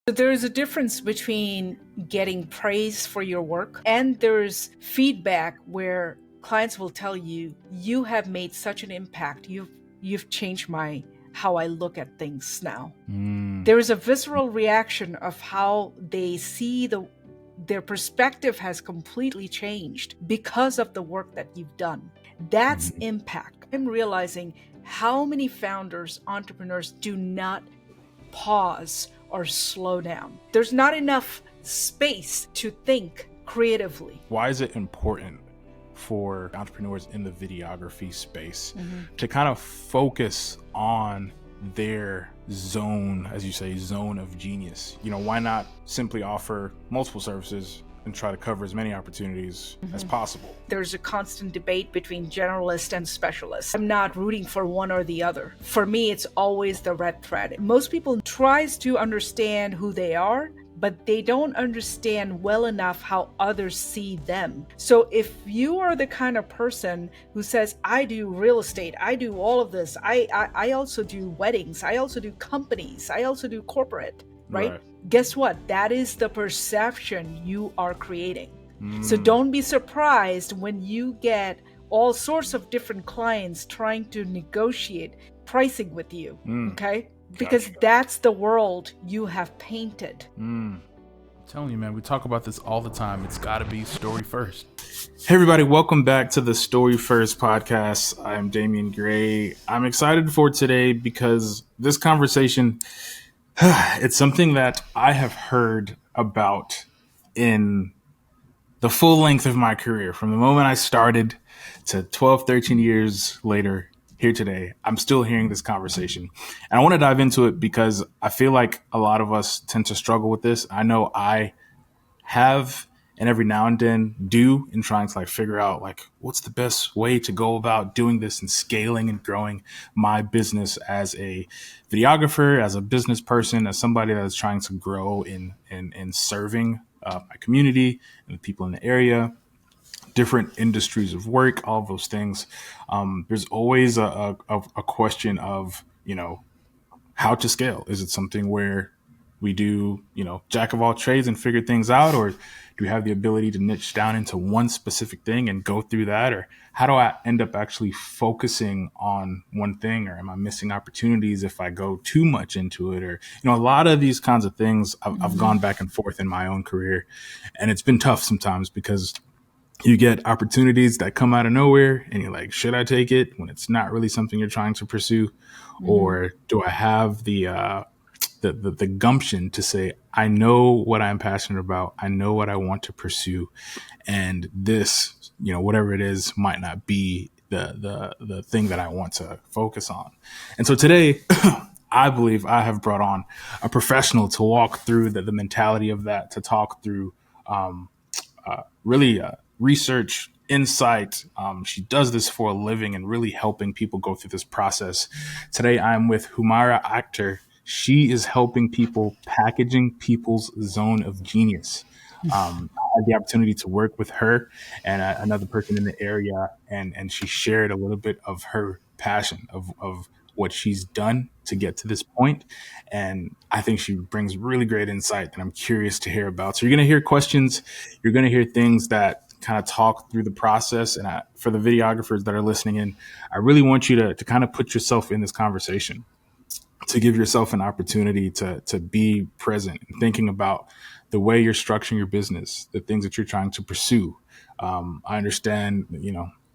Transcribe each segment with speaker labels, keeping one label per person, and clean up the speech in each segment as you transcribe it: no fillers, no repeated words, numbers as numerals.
Speaker 1: So there is a difference between getting praise for your work and there's feedback where clients will tell you, you have made such an impact. You've changed how I look at things now. There is a visceral reaction of how they see their perspective has completely changed because of the work that you've done. That's impact. I'm realizing how many founders, entrepreneurs do not pause or slow down. There's not enough space to think creatively.
Speaker 2: Why is it important for entrepreneurs in the videography space to kind of focus on their zone, as you say, zone of genius? Why not simply offer multiple services and try to cover as many opportunities as possible?
Speaker 1: There's a constant debate between generalist and specialist. I'm not rooting for one or the other. For me, it's always the red thread. Most people tries to understand who they are, but they don't understand well enough how others see them. So if you are the kind of person who says, I do real estate, I do all of this, I also do weddings, I also do companies, I also do corporate, right? Guess what? That is the perception you are creating. So don't be surprised when you get all sorts of different clients trying to negotiate pricing with you, okay? Because that's the world you have painted.
Speaker 3: I'm telling you, man, we talk about this all the time. It's got to be story first.
Speaker 2: Hey, everybody. Welcome back to the Story First podcast. I'm Damian Gray. I'm excited for today because this conversation, it's something that I have heard about in the full length of my career. From the moment I started to 12, 13 years later, here today, I'm still hearing this conversation. And I want to dive into it because I feel like a lot of us tend to struggle with this. I know I have, and every now and then do, in trying to figure out what's the best way to go about doing this and scaling and growing my business as a videographer, as a business person, as somebody that is trying to grow in serving my community and the people in the area, different industries of work, all of those things. There's always a question of, how to scale. Is it something where we do, jack of all trades and figure things out? Or do we have the ability to niche down into one specific thing and go through that? Or how do I end up actually focusing on one thing? Or am I missing opportunities if I go too much into it? Or, a lot of these kinds of things I've gone back and forth in my own career. And it's been tough sometimes because you get opportunities that come out of nowhere and you're like, should I take it when it's not really something you're trying to pursue? Or do I have the gumption to say, I know what I'm passionate about. I know what I want to pursue. And this, whatever it is, might not be the thing that I want to focus on. And so today, I believe I have brought on a professional to walk through the mentality of that, to talk through research, insight. She does this for a living and really helping people go through this process. Today, I'm with Humira Akter. She is helping people packaging people's zone of genius. I had the opportunity to work with her and another person in the area, and she shared a little bit of her passion of what she's done to get to this point. And I think she brings really great insight that I'm curious to hear about. So you're going to hear questions. You're going to hear things that kind of talk through the process. And for the videographers that are listening in, I really want you to kind of put yourself in this conversation, to give yourself an opportunity to be present and thinking about the way you're structuring your business, the things that you're trying to pursue. I understand,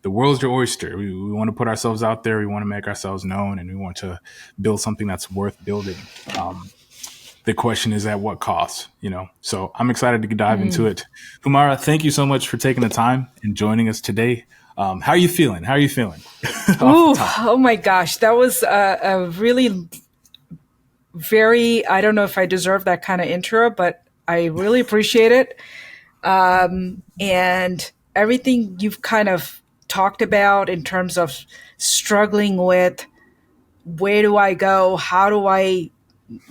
Speaker 2: the world's your oyster. We want to put ourselves out there. We want to make ourselves known, and we want to build something that's worth building. The question is at what cost, So I'm excited to dive into it. Humira, thank you so much for taking the time and joining us today. How are you feeling?
Speaker 1: Oh my gosh. That was a really very, I don't know if I deserve that kind of intro, but I really appreciate it. And everything you've kind of talked about in terms of struggling with where do I go? How do I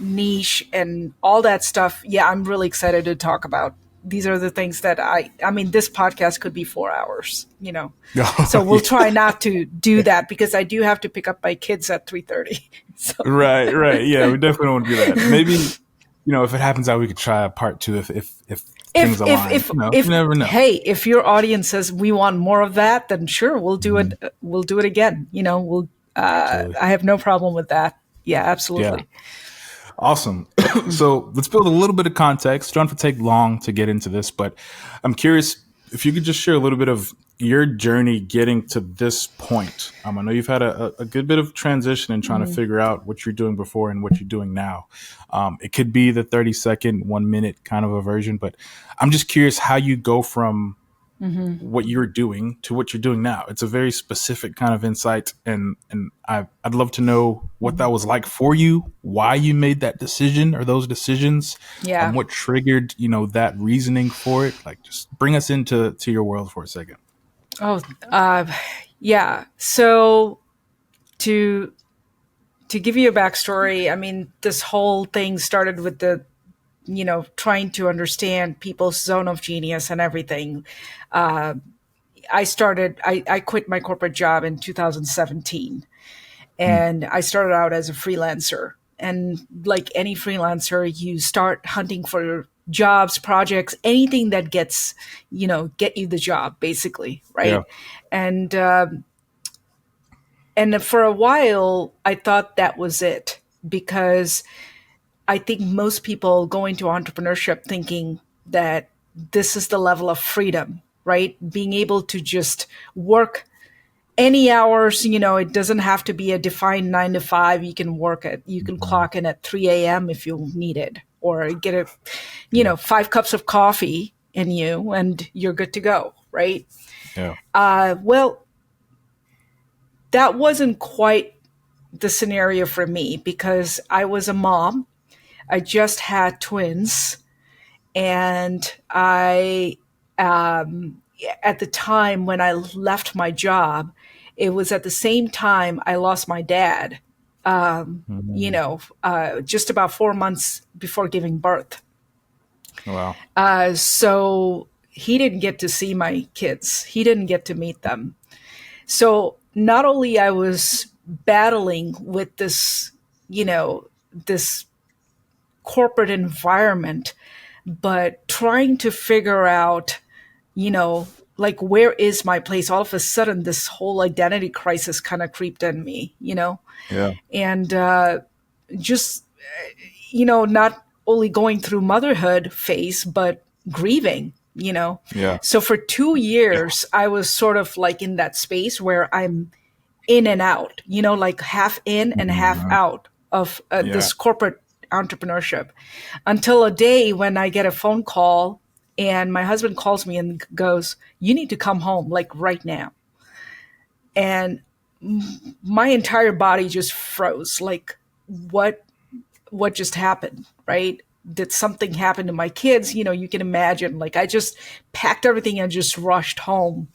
Speaker 1: niche and all that stuff? Yeah, I'm really excited to talk about. These are the things that I mean, this podcast could be 4 hours, so we'll try not to do that because I do have to pick up my kids at 3:30. So.
Speaker 2: Right. Yeah, we definitely don't want to do that. if it happens out, we could try a part two if things align. You never know.
Speaker 1: Hey, if your audience says we want more of that, then sure, we'll do it. We'll do it again.
Speaker 2: Absolutely.
Speaker 1: I have no problem with that. Yeah,
Speaker 2: Yeah.
Speaker 1: absolutely.
Speaker 2: Awesome. So let's build a little bit of context. Don't have to take long to get into this, but I'm curious if you could just share a little bit of your journey getting to this point. I know you've had a good bit of transition in trying to figure out what you're doing before and what you're doing now. It could be the 30-second, 1 minute kind of a version, but I'm just curious how you go from what you're doing to what you're doing now. It's a very specific kind of insight, and I'd love to know what that was like for you, why you made that decision or those decisions,
Speaker 1: Yeah.
Speaker 2: what triggered that reasoning for it. Like, just bring us into your world for a second.
Speaker 1: Oh, yeah. So to give you a backstory, I mean, this whole thing started with trying to understand people's zone of genius and everything. I quit my corporate job in 2017, and I started out as a freelancer. And like any freelancer, you start hunting for jobs, projects, anything that get you the job, basically, right?
Speaker 2: Yeah.
Speaker 1: And for a while, I thought that was it, because I think most people go into entrepreneurship thinking that this is the level of freedom, right? Being able to just work any hours, it doesn't have to be a defined 9 to 5. You can clock in at 3 a.m. if you need it, or get 5 cups of coffee in you and you're good to go, right?
Speaker 2: Yeah.
Speaker 1: Well, that wasn't quite the scenario for me, because I was a mom. I just had twins, and at the time when I left my job, it was at the same time I lost my dad, just about 4 months before giving birth.
Speaker 2: Wow.
Speaker 1: So he didn't get to see my kids. He didn't get to meet them. So not only I was battling with this, this corporate environment, but trying to figure out, like, where is my place? All of a sudden, this whole identity crisis kind of creeped in me,
Speaker 2: Yeah.
Speaker 1: and just, not only going through motherhood phase, but grieving,
Speaker 2: Yeah.
Speaker 1: So for 2 years, I was sort of like in that space where I'm in and out, like half in and half out of this corporate entrepreneurship, until a day when I get a phone call and my husband calls me and goes, "You need to come home, like right now." And my entire body just froze. Like, what just happened, right? Did something happen to my kids? You can imagine, like, I just packed everything and just rushed home.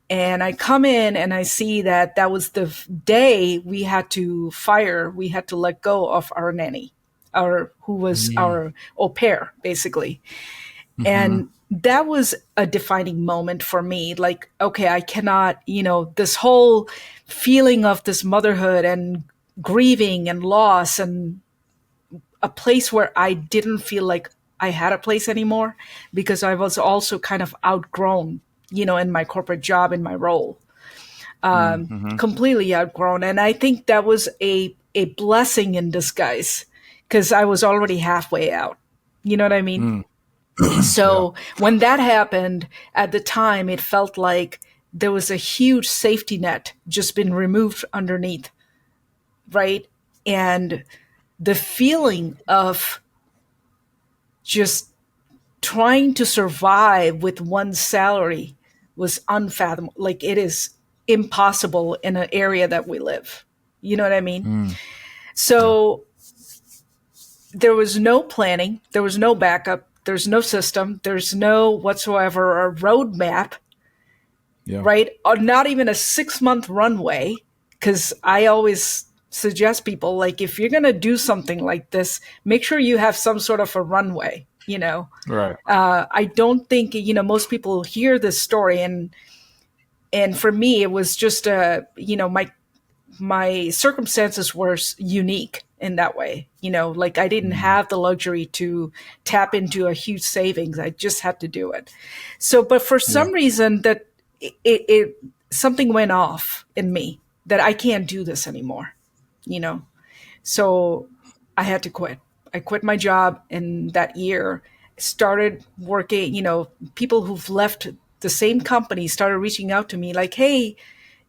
Speaker 1: And I come in and I see that was the day we had to let go of our nanny, who was our au pair, basically. And that was a defining moment for me. Like, okay, I cannot, this whole feeling of this motherhood and grieving and loss, and a place where I didn't feel like I had a place anymore, because I was also kind of outgrown, in my corporate job, in my role, completely outgrown. And I think that was a blessing in disguise, because I was already halfway out. You know what I mean? So when that happened, at the time, it felt like there was a huge safety net just been removed underneath, right? And the feeling of just trying to survive with one salary was unfathomable. Like, it is impossible in an area that we live. You know what I mean? So there was no planning. There was no backup. There's no system. There's no whatsoever a roadmap, right? Or not even a 6-month runway. Because I always suggest people, like, if you're going to do something like this, make sure you have some sort of a runway,
Speaker 2: Right.
Speaker 1: I don't think, most people hear this story, and for me, it was just my circumstances were unique, in that way. Like I didn't have the luxury to tap into a huge savings. I just had to do it. So, but for
Speaker 2: Yeah.
Speaker 1: some reason that it something went off in me that I can't do this anymore, you know? So I had to quit. I quit my job in that year, started working, people who've left the same company started reaching out to me like, hey,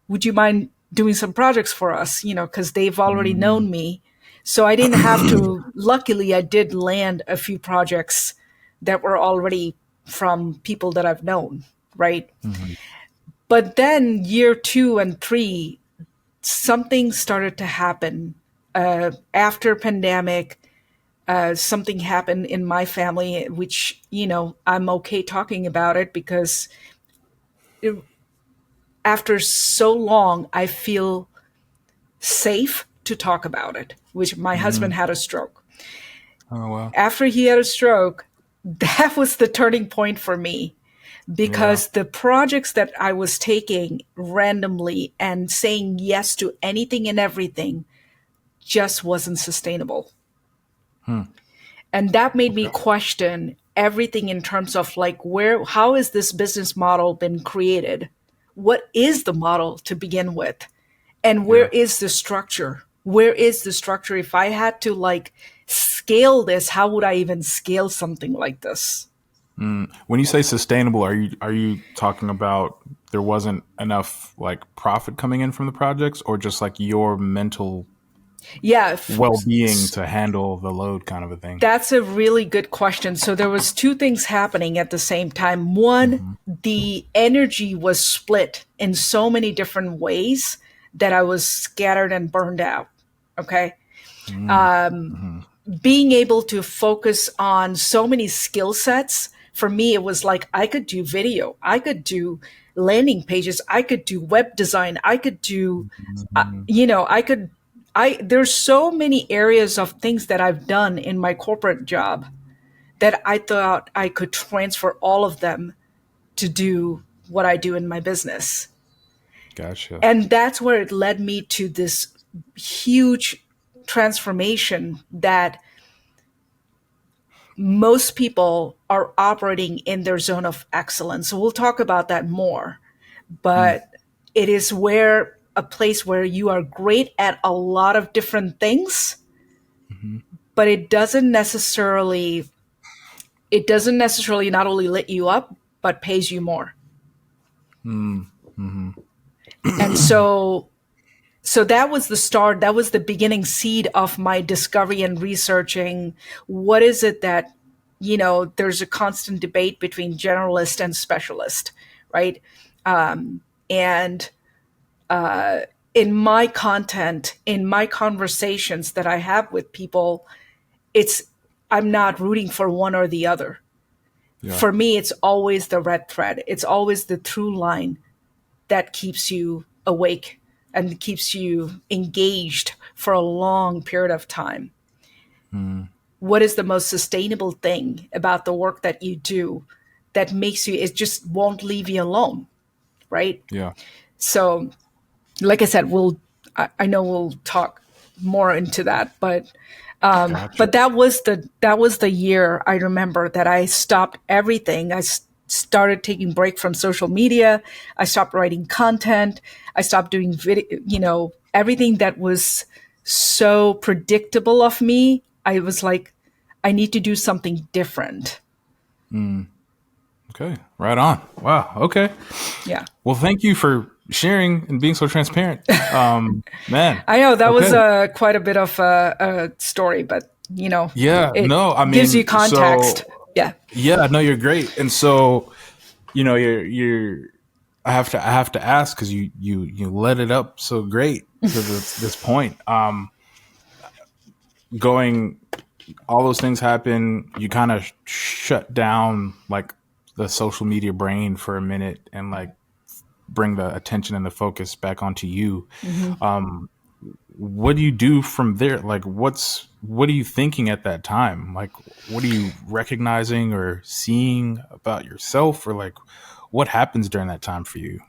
Speaker 1: would you mind doing some projects for us? Because they've already
Speaker 2: Mm.
Speaker 1: known me. So I didn't have to, luckily, I did land a few projects that were already from people that I've known, right?
Speaker 2: Mhm.
Speaker 1: But then year 2 and 3, something started to happen. After pandemic, something happened in my family, which, I'm okay talking about it because after so long, I feel safe to talk about it, which my husband
Speaker 2: Mm.
Speaker 1: had a stroke.
Speaker 2: Oh wow.
Speaker 1: After he had a stroke, that was the turning point for me
Speaker 2: Yeah.
Speaker 1: because the projects that I was taking randomly and saying yes to anything and everything just wasn't sustainable.
Speaker 2: Hmm.
Speaker 1: And that made me
Speaker 2: Okay.
Speaker 1: question everything in terms of like how is this business model been created? What is the model to begin with? And where
Speaker 2: Yeah.
Speaker 1: is the structure? Where is the structure? If I had to like scale this, how would I even scale something like this?
Speaker 2: Mm. When you say sustainable, are you talking about there wasn't enough like profit coming in from the projects, or just like your mental
Speaker 1: Yeah,
Speaker 2: well-being to handle the load, kind of a thing?
Speaker 1: that's a really good question. So there was two things happening at the same time. One,
Speaker 2: Mm-hmm.
Speaker 1: the energy was split in so many different ways that I was scattered and burned out. Okay.
Speaker 2: Mm-hmm.
Speaker 1: Being able to focus on so many skill sets, for me, it was like I could do video, I could do landing pages, I could do web design, I could do, I could, there's so many areas of things that I've done in my corporate job that I thought I could transfer all of them to do what I do in my business.
Speaker 2: Gotcha.
Speaker 1: And that's where it led me to this huge transformation that most people are operating in their zone of excellence. So we'll talk about that more.
Speaker 2: Mm.
Speaker 1: But it is where a place where you are great at a lot of different things,
Speaker 2: Mm-hmm.
Speaker 1: but it doesn't necessarily not only lit you up, but pays you more.
Speaker 2: Mm-hmm.
Speaker 1: And so that was the start, that was the beginning seed of my discovery and researching what is it that, there's a constant debate between generalist and specialist, right? And in my content, in my conversations that I have with people, it's I'm not rooting for one or the other.
Speaker 2: Yeah.
Speaker 1: For me, it's always the red thread. It's always the through line that keeps you awake and keeps you engaged for a long period of time.
Speaker 2: Mm.
Speaker 1: What is the most sustainable thing about the work that you do that makes you, it just won't leave you alone, right?
Speaker 2: Yeah.
Speaker 1: So, like I said, I know we'll talk more into that,
Speaker 2: Gotcha.
Speaker 1: but that was the year I remember that I stopped everything. I started taking break from social media. I stopped writing content. I stopped doing video, everything that was so predictable of me. I was like, I need to do something different.
Speaker 2: Mm. Okay. Right on. Wow. Okay.
Speaker 1: Yeah.
Speaker 2: Well, thank you for sharing and being so transparent. Man.
Speaker 1: I know that was
Speaker 2: Okay.
Speaker 1: quite a bit of a story, but
Speaker 2: Yeah.
Speaker 1: it
Speaker 2: No, I
Speaker 1: gives you
Speaker 2: mean,
Speaker 1: context. Yeah.
Speaker 2: yeah, no, you're great. And so, you're I have to ask because you let it up so great to this point. Going all those things happen, you kind of shut down like the social media brain for a minute and like bring the attention and the focus back onto you.
Speaker 1: hmm
Speaker 2: What do you do from there? Like, what are you thinking at that time? Like, what are you recognizing or seeing about yourself, or like, what happens during that time for you?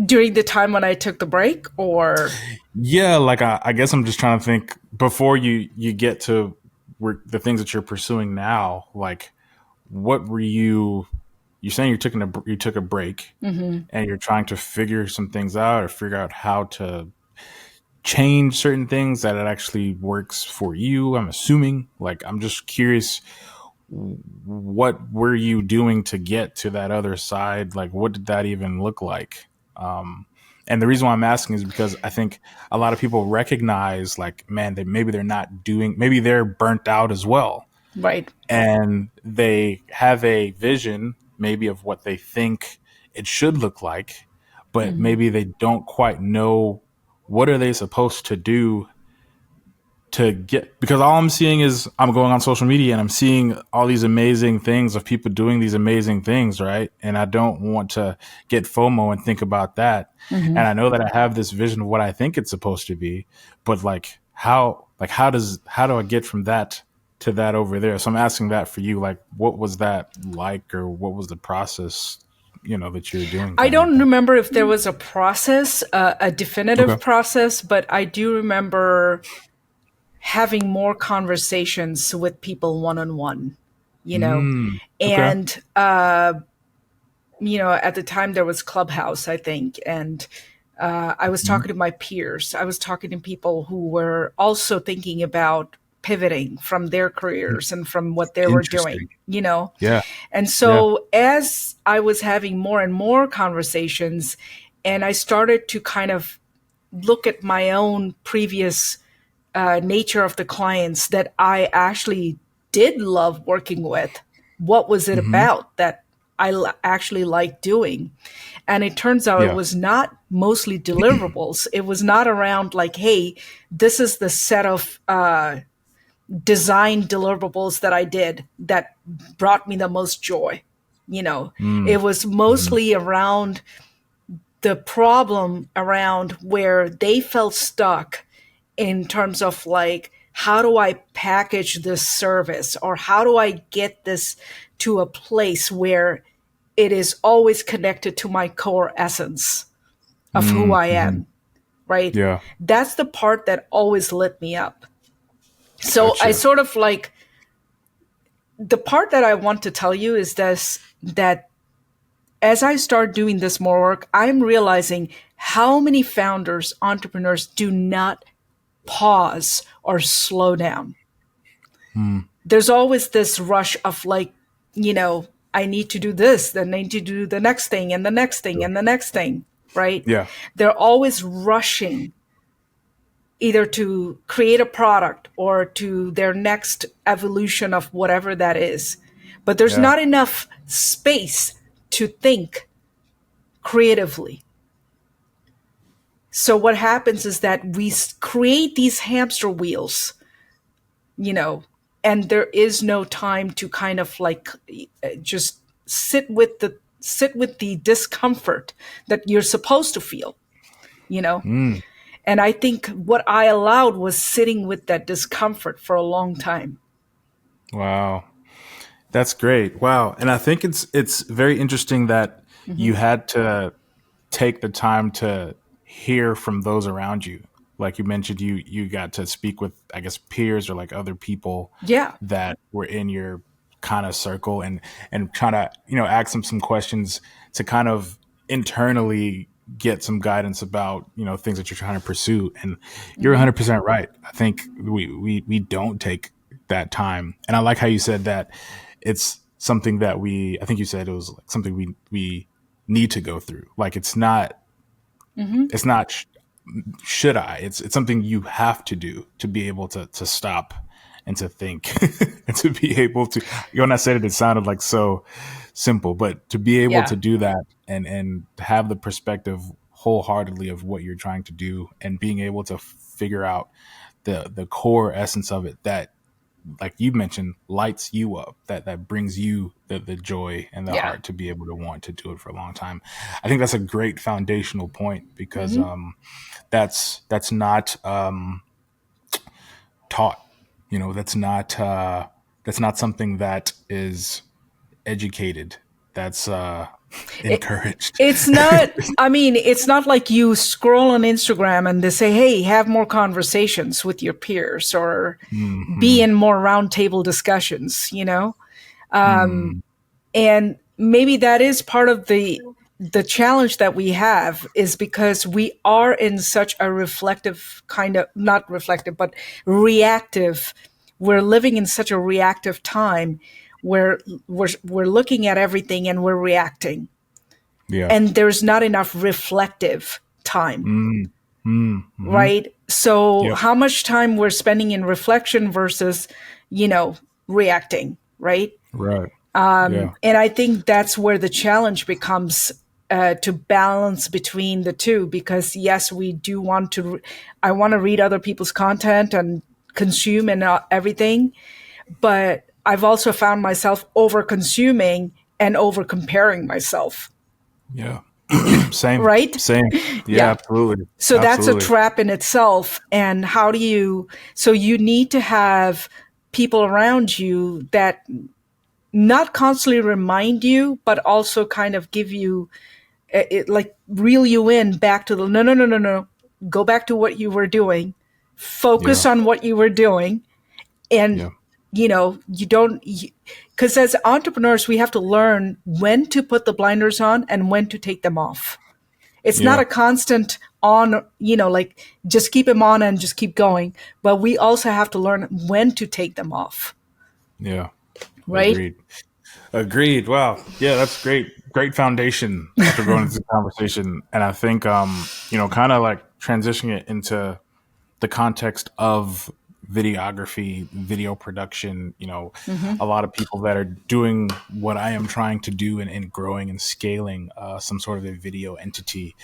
Speaker 1: During the time when I took the break, or
Speaker 2: Yeah, like I guess I'm just trying to think before you get to the things that you're pursuing now. Like, what were you're saying you took a break
Speaker 1: Mhm.
Speaker 2: and you're trying to figure some things out or figure out how to change certain things that it actually works for you. I'm assuming. Like, I'm just curious, what were you doing to get to that other side? Like, what did that even look like? And the reason why I'm asking is because I think a lot of people recognize, like, man, that maybe they're not doing, maybe they're burnt out as well.
Speaker 1: right.
Speaker 2: And they have a vision, maybe, of what they think it should look like, but
Speaker 1: Mhm.
Speaker 2: maybe they don't quite know what are they supposed to do to get, because all I'm seeing is I'm going on social media and I'm seeing all these amazing things of people doing these amazing things, right? And I don't want to get FOMO and think about that. And
Speaker 1: Mhm.
Speaker 2: I know that I have this vision of what I think it's supposed to be, but how do I get from that to that over there? So I'm asking that for you, like, what was that like, or what was the process, that you're doing
Speaker 1: I
Speaker 2: kind of
Speaker 1: don't
Speaker 2: thing?
Speaker 1: remember if there was a process, a definitive
Speaker 2: Okay.
Speaker 1: process, but I do remember having more conversations with people one on one, you know.
Speaker 2: Okay.
Speaker 1: And at the time there was Clubhouse, I think, and I was
Speaker 2: Mhm.
Speaker 1: talking to my peers. I was talking to people who were also thinking about pivoting from their careers and from what they were
Speaker 2: Interesting.
Speaker 1: doing.
Speaker 2: Yeah.
Speaker 1: And
Speaker 2: Yeah.
Speaker 1: so as I was having more and more conversations, and I started to kind of look at my own previous nature of the clients that I actually did love working with. What was it
Speaker 2: Hmm.
Speaker 1: about that actually liked doing? And it turns out it
Speaker 2: Yeah.
Speaker 1: was not mostly deliverables. It was not around like, hey, this is the set of design deliverables that I did that brought me the most joy.
Speaker 2: Mm.
Speaker 1: It was
Speaker 2: Mhm.
Speaker 1: mostly around the problem around where they felt stuck in terms of like, how do I package this service, or how do I get this to a place where it is always connected to my core essence of who I
Speaker 2: Mhm.
Speaker 1: am, right?
Speaker 2: Yeah.
Speaker 1: That's the part that always lit me up. So I
Speaker 2: Gotcha.
Speaker 1: sort of like, the part that I want to tell you is this, that as I start doing this more work, I'm realizing how many founders, entrepreneurs do not pause or slow down.
Speaker 2: Mm.
Speaker 1: There's always this rush of like, I need to do this, then I need to do the next thing and the next thing
Speaker 2: Sure.
Speaker 1: and the next thing, right?
Speaker 2: Yeah.
Speaker 1: They're always rushing either to create a product or to their next evolution of whatever that is. But there's
Speaker 2: Yeah.
Speaker 1: not enough space to think creatively. So what happens is that we create these hamster wheels, you know, and there is no time to kind of like just sit with the discomfort that you're supposed to feel, you know.
Speaker 2: Mm.
Speaker 1: And I think what I allowed was sitting with that discomfort for a long time.
Speaker 2: Wow. That's great. Wow. And I think it's very interesting that
Speaker 1: Hmm.
Speaker 2: you had to take the time to hear from those around you. Like you mentioned, you got to speak with, I guess, peers or like other people
Speaker 1: Yeah,
Speaker 2: that were in your kind of circle, and trying to ask them some questions to kind of internally get some guidance about things that you're trying to pursue. And you're
Speaker 1: hmm,
Speaker 2: 100% right. I think we don't take that time. And I like how you said that it's something that I think you said it was like something we need to go through. Like,
Speaker 1: hmm,
Speaker 2: it's not should I, it's something you have to do to be able to stop and to think and to be able to, when I said it, it sounded like so simple, but to be able
Speaker 1: yeah,
Speaker 2: to do that and have the perspective wholeheartedly of what you're trying to do, and being able to figure out the core essence of it that, like you mentioned, lights you up, that brings you the joy and the
Speaker 1: yeah,
Speaker 2: heart to be able to want to do it for a long time. I think that's a great foundational point, because
Speaker 1: hmm,
Speaker 2: that's not taught. That's not something that is educated. That's
Speaker 1: It,
Speaker 2: encouraged.
Speaker 1: it's not, I mean, it's not like you scroll on Instagram and they say, hey, have more conversations with your peers or be
Speaker 2: Hmm.
Speaker 1: in more roundtable discussions, you know?
Speaker 2: Hmm.
Speaker 1: And maybe that is part of the challenge that we have is because we are in such a reflective kind of, not reflective, but reactive. We're living in such a reactive time where we're looking at everything and we're reacting,
Speaker 2: Yeah.
Speaker 1: and there's not enough reflective time,
Speaker 2: Mm. Mm. Hmm.
Speaker 1: right? So
Speaker 2: Yep.
Speaker 1: how much time we're spending in reflection versus, you know, reacting, right?
Speaker 2: Right. Yeah.
Speaker 1: And I think that's where the challenge becomes, to balance between the two, because yes, we do want to, I want to read other people's content and consume and everything, but I've also found myself over consuming and over comparing myself,
Speaker 2: Yeah. Same.
Speaker 1: right?
Speaker 2: Same. Yeah.
Speaker 1: Yeah.
Speaker 2: Absolutely.
Speaker 1: So that's a
Speaker 2: Absolutely.
Speaker 1: trap in itself. And how do you, so you need to have people around you that not constantly remind you, but also kind of give you, like reel you in back to the no, no, no, no, no. Go back to what you were doing. Focus
Speaker 2: Yeah.
Speaker 1: on what you were doing. And,
Speaker 2: Yeah.
Speaker 1: you know, you don't, because as entrepreneurs, we have to learn when to put the blinders on and when to take them off. It's not
Speaker 2: Yeah.
Speaker 1: a constant on, you know, like just keep them on and just keep going. But we also have to learn when to take them off,
Speaker 2: Yeah.
Speaker 1: right?
Speaker 2: Agreed. Agreed. Wow. Yeah, that's great. Great foundation after going into the conversation. And I think kind of like transitioning it into the context of videography, video production, a lot of people that are doing what I am trying to do and growing and scaling some sort of a video entity.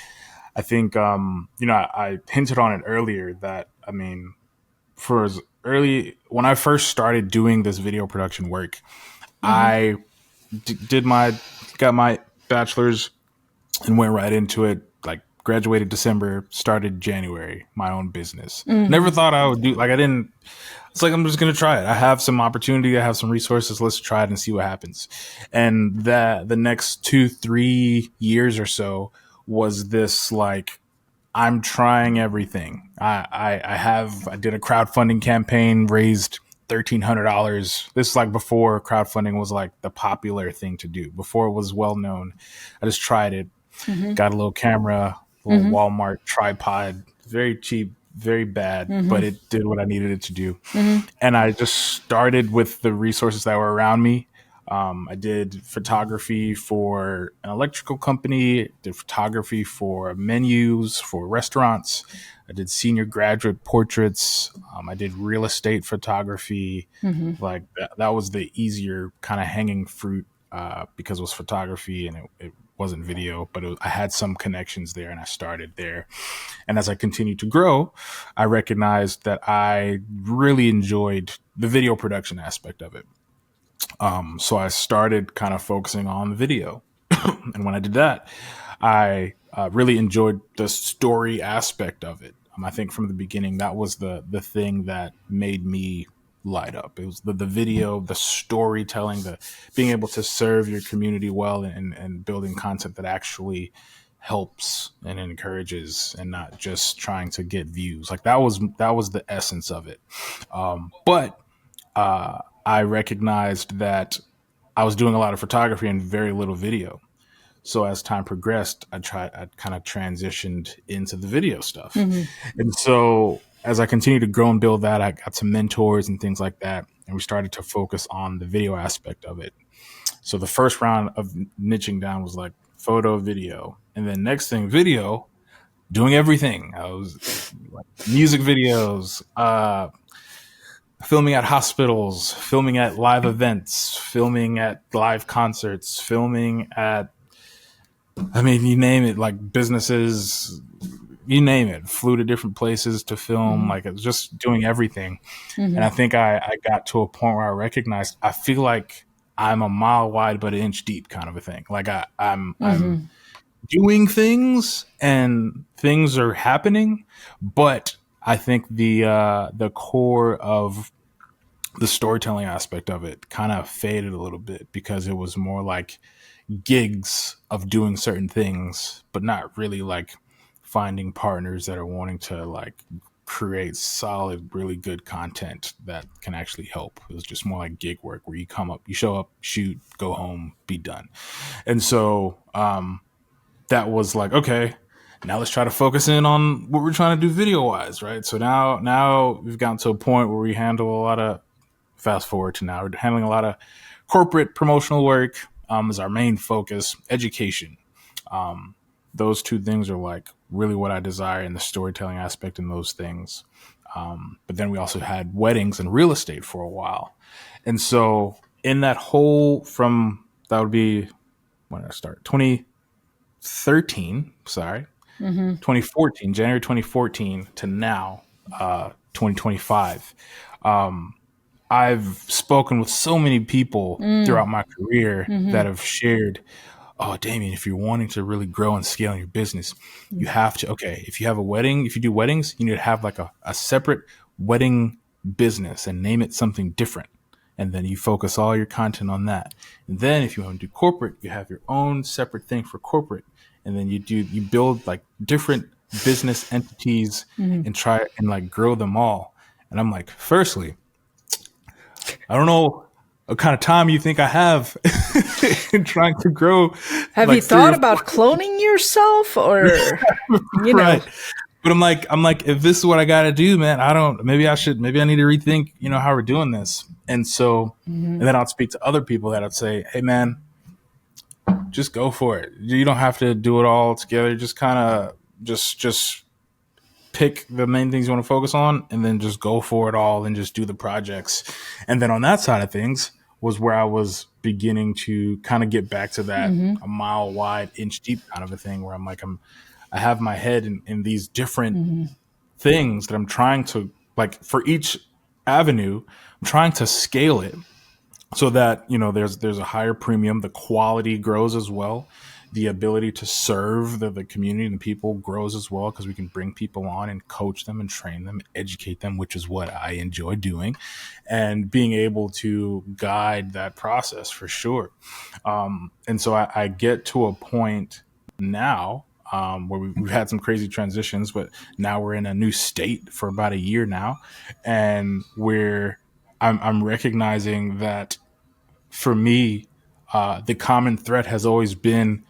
Speaker 2: I think I hinted on it earlier that I mean, for as early when I first started doing this video production work, I did my got my bachelor's and went right into it. Like graduated December, started January, my own business. Never thought I would do like I didn't. It's like I'm just gonna try it. I have some opportunity. I have some resources. Let's try it and see what happens. And that the next 2-3 years or so was this like I'm trying everything. I did a crowdfunding campaign, raised $1,300. This is like before crowdfunding was like the popular thing to do. Before it was well known. I just tried it. Got a little camera, a little Walmart tripod, very cheap, very bad, but it did what I needed it to do. And I just started with the resources that were around me. I did photography for an electrical company, did photography for menus for restaurants. I did senior graduate portraits. I did real estate photography. Like that was the easier kind of hanging fruit because it was photography and it wasn't video, but I had some connections there and I started there. And as I continued to grow, I recognized that I really enjoyed the video production aspect of it. So I started kind of focusing on the video. And when I did that, I really enjoyed the story aspect of it. I think from the beginning, that was the thing that made me light up. It was the video, the storytelling, the being able to serve your community well and building content that actually helps and encourages and not just trying to get views. Like that was the essence of it. But I recognized that I was doing a lot of photography and very little video. So as time progressed, I kind of transitioned into the video stuff. And so as I continued to grow and build that, I got some mentors and things like that. And we started to focus on the video aspect of it. So the first round of niching down was like photo, video. And then next thing, video, doing everything. I was like music videos, filming at hospitals, filming at live events, filming at live concerts, filming at, I mean, you name it, like businesses, you name it, flew to different places to film. Like it was just doing everything. And I think I got to a point where I recognized, I feel like I'm a mile wide, but an inch deep kind of a thing. Like I'm doing things and things are happening, but I think the core of the storytelling aspect of it kind of faded a little bit because it was more like gigs of doing certain things, but not really like finding partners that are wanting to like create solid, really good content that can actually help. It was just more like gig work where you come up, you show up, shoot, go home, be done. And so that was like, okay, now let's try to focus in on what we're trying to do video wise, right? So now we've gotten to a point where we handle a lot of, fast forward to now, we're handling a lot of corporate promotional work is our main focus. Education. Those two things are like really what I desire in the storytelling aspect in those things. But then we also had weddings and real estate for a while. And so in that whole that would be, when did I start? 2013, 2014, January 2014 to now, 2025. I've spoken with so many people throughout my career that have shared, oh, Damien, if you're wanting to really grow and scale in your business, you have to, if you have a wedding, if you do weddings, you need to have like a separate wedding business and name it something different. And then you focus all your content on that. And then if you want to do corporate, you have your own separate thing for corporate. And then you build like different business entities and try and like grow them all. And I'm like, firstly, I don't know what kind of time you think I have in trying to grow.
Speaker 1: Have
Speaker 2: like
Speaker 1: you thought about cloning yourself or,
Speaker 2: right. But I'm like, if this is what I got to do, man, maybe I need to rethink, how we're doing this. And so, and then I'll speak to other people that I'd say, hey man, just go for it. You don't have to do it all together. Just kind of just pick the main things you want to focus on and then just go for it all and just do the projects. And then on that side of things was where I was beginning to kind of get back to that a mile wide, inch deep kind of a thing where I have my head in these different things that I'm trying to, like, for each avenue, I'm trying to scale it so that, there's a higher premium, the quality grows as well. The ability to serve the community and the people grows as well because we can bring people on and coach them and train them, educate them, which is what I enjoy doing, and being able to guide that process for sure. And so I get to a point now where we've had some crazy transitions, but now we're in a new state for about a year now, and I'm recognizing that for me, the common thread has always been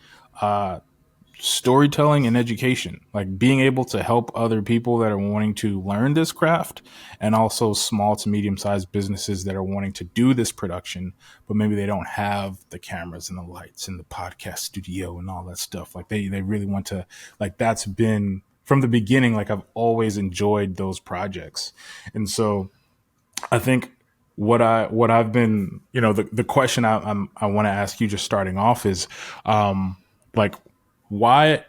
Speaker 2: storytelling and education, like being able to help other people that are wanting to learn this craft, and also small to medium sized businesses that are wanting to do this production, but maybe they don't have the cameras and the lights and the podcast studio and all that stuff. Like they really want to, like, that's been from the beginning. Like I've always enjoyed those projects. And so I think what I've been, the question I want to ask you just starting off is, like, why,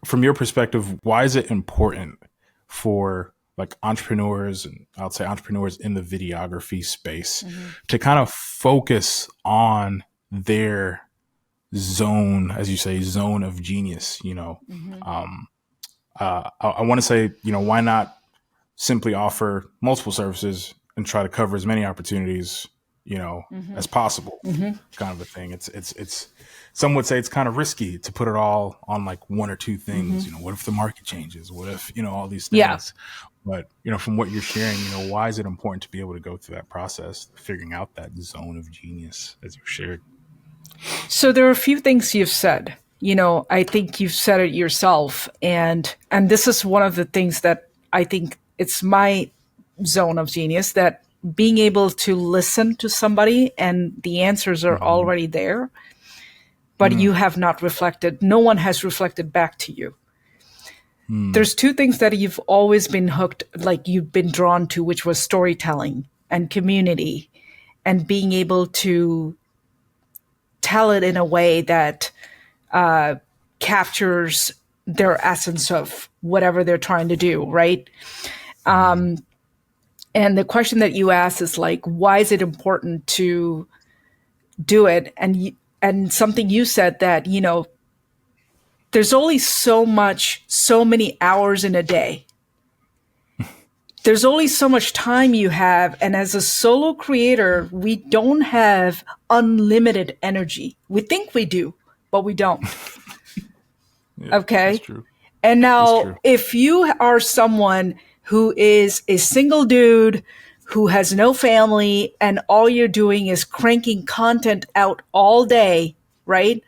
Speaker 2: from your perspective, why is it important for like entrepreneurs, and I'll say entrepreneurs in the videography space, to kind of focus on their zone, as you say, zone of genius, I want to say, why not simply offer multiple services and try to cover as many opportunities, as possible, kind of a thing. It's some would say it's kind of risky to put it all on like one or two things. What if the market changes? What if, all these things?
Speaker 1: Yeah.
Speaker 2: But, from what you're sharing, why is it important to be able to go through that process, figuring out that zone of genius as you shared?
Speaker 1: So there are a few things you've said. I think you've said it yourself, and this is one of the things that I think it's my zone of genius, that being able to listen to somebody and the answers are already there, but you have not reflected. No one has reflected back to you. There's two things that you've always been hooked, like you've been drawn to, which was storytelling and community and being able to tell it in a way that captures their essence of whatever they're trying to do, right? And the question that you asked is like, why is it important to do it? And something you said that, there's only so many hours in a day. there's only so much time you have. And as a solo creator, we don't have unlimited energy. We think we do, but we don't.
Speaker 2: Yeah, that's
Speaker 1: Okay.
Speaker 2: true.
Speaker 1: And
Speaker 2: It's
Speaker 1: now,
Speaker 2: true.
Speaker 1: if you are someone who is a single dude who has no family and all you're doing is cranking content out all day, right?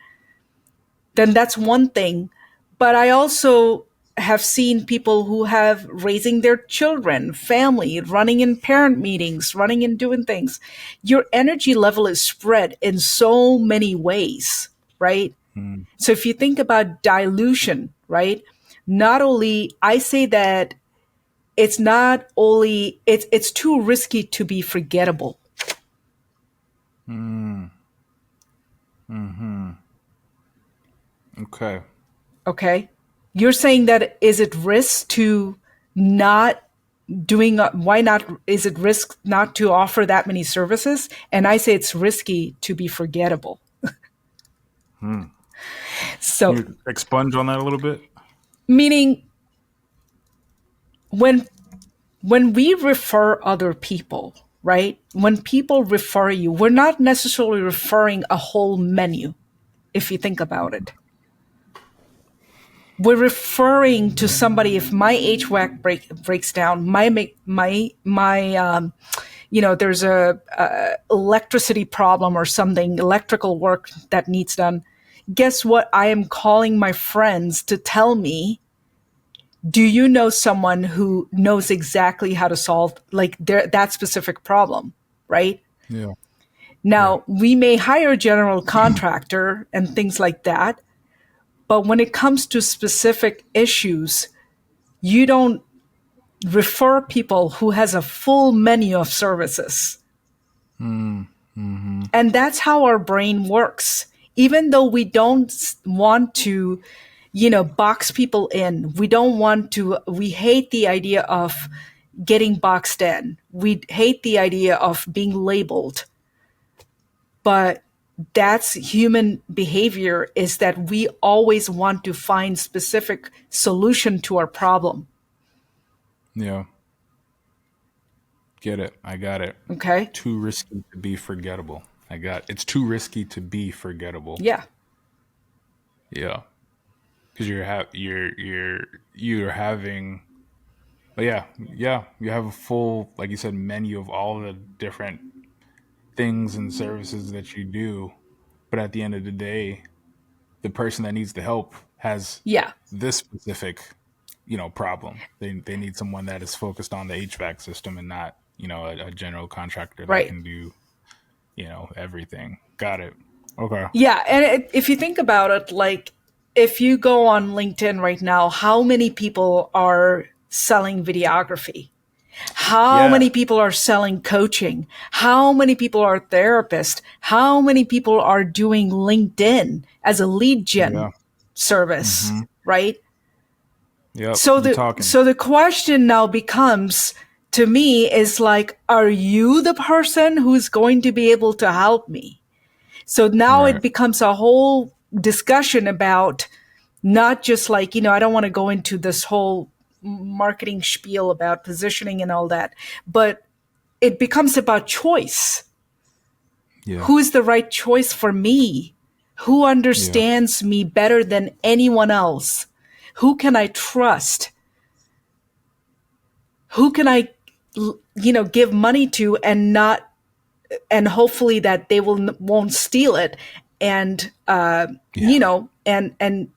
Speaker 1: Then that's one thing. But I also have seen people who have raising their children, family, running in parent meetings, running and doing things. Your energy level is spread in so many ways, right?
Speaker 2: Mm.
Speaker 1: So if you think about dilution, right? Not only I say that it's not only it's too risky to be forgettable.
Speaker 2: Mm. Hmm. Okay.
Speaker 1: Okay. You're saying that is it risk to not doing why not is it risk not to offer that many services? And I say it's risky to be forgettable.
Speaker 2: Hmm. Can
Speaker 1: So
Speaker 2: you expunge on that a little bit?
Speaker 1: meaning when when we refer other people, right? When people refer you, we're not necessarily referring a whole menu, if you think about it. We're referring to somebody. If my HVAC breaks down, there's a electricity problem or something, electrical work that needs done. Guess what? I am calling my friends to tell me, do you know someone who knows exactly how to solve that specific problem, right?
Speaker 2: Yeah. Yeah.
Speaker 1: Now, we may hire a general contractor and things like that, but when it comes to specific issues, you don't refer people who has a full menu of services.
Speaker 2: Mm. Hmm.
Speaker 1: And that's how our brain works. Even though we don't want to, box people in, we hate the idea of getting boxed in. We hate the idea of being labeled. But that's human behavior, is that we always want to find specific solution to our problem.
Speaker 2: Yeah. Get it. I got it.
Speaker 1: Okay?
Speaker 2: Too risky to be forgettable. It's too risky to be forgettable.
Speaker 1: Yeah.
Speaker 2: Yeah. Because you're having, but yeah, you have a full, like you said, menu of all the different things and services that you do, but at the end of the day, the person that needs the help has
Speaker 1: Yeah.
Speaker 2: this specific, problem. They need someone that is focused on the HVAC system and not, a general contractor that
Speaker 1: Right.
Speaker 2: can do, everything. Got it. Okay.
Speaker 1: Yeah, and if you think about it, like if you go on LinkedIn right now, how many people are selling videography? How
Speaker 2: Yeah.
Speaker 1: many people are selling coaching? How many people are therapists? How many people are doing LinkedIn as a lead gen
Speaker 2: Yeah.
Speaker 1: service,
Speaker 2: Mm-hmm.
Speaker 1: right?
Speaker 2: Yep.
Speaker 1: So
Speaker 2: You
Speaker 1: the
Speaker 2: talking.
Speaker 1: so the question now becomes, to me, is like, are you the person who's going to be able to help me? So now it
Speaker 2: Right.
Speaker 1: becomes a whole discussion about not just like, I don't want to go into this whole marketing spiel about positioning and all that, but it becomes about choice.
Speaker 2: Yeah.
Speaker 1: Who's the right choice for me? Who
Speaker 2: Yeah.
Speaker 1: understands me better than anyone else? Who can I trust? Who can I, give money to and hopefully that they won't steal it and
Speaker 2: Yeah.
Speaker 1: and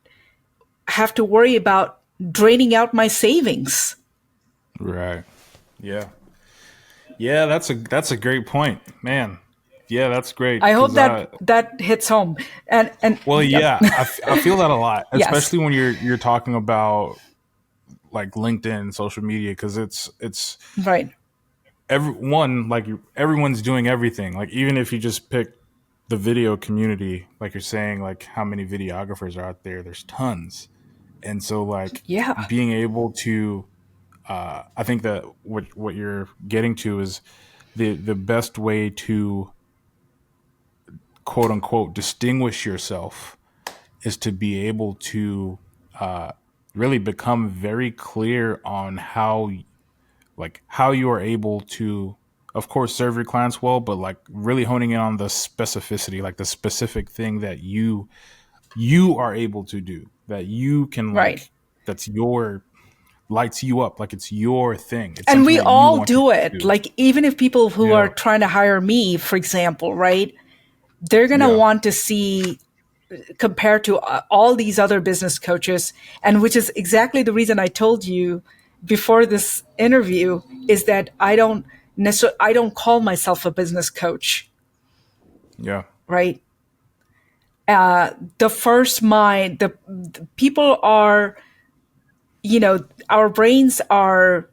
Speaker 1: have to worry about draining out my savings.
Speaker 2: Right. Yeah. Yeah, that's a great point, man. Yeah, that's great
Speaker 1: I hope
Speaker 2: because
Speaker 1: that hits home. And
Speaker 2: well,
Speaker 1: yeah.
Speaker 2: yeah, I feel that a lot,
Speaker 1: Yes.
Speaker 2: especially when you're talking about like LinkedIn and social media, because it's
Speaker 1: Right.
Speaker 2: everyone's doing everything. Like even if you just pick the video community, like you're saying, like how many videographers are out there? There's tons, and so like
Speaker 1: Yeah.
Speaker 2: being able to, I think that what you're getting to is the best way to quote unquote distinguish yourself is to be able to really become very clear on how like how you are able to, of course, serve your clients well, but like really honing in on the specificity, like the specific thing that you are able to do, that you can
Speaker 1: Right.
Speaker 2: like, that's your, lights you up, like it's your thing. It's
Speaker 1: And
Speaker 2: something
Speaker 1: we
Speaker 2: that you
Speaker 1: all
Speaker 2: want to
Speaker 1: do it.
Speaker 2: do.
Speaker 1: Like, even if people who
Speaker 2: Yeah.
Speaker 1: are trying to hire me, for example, right? They're going to
Speaker 2: Yeah.
Speaker 1: want to see compared to all these other business coaches, and which is exactly the reason I told you before this interview is that I don't call myself a business coach,
Speaker 2: Yeah.
Speaker 1: right? The first mind, the people are, our brains are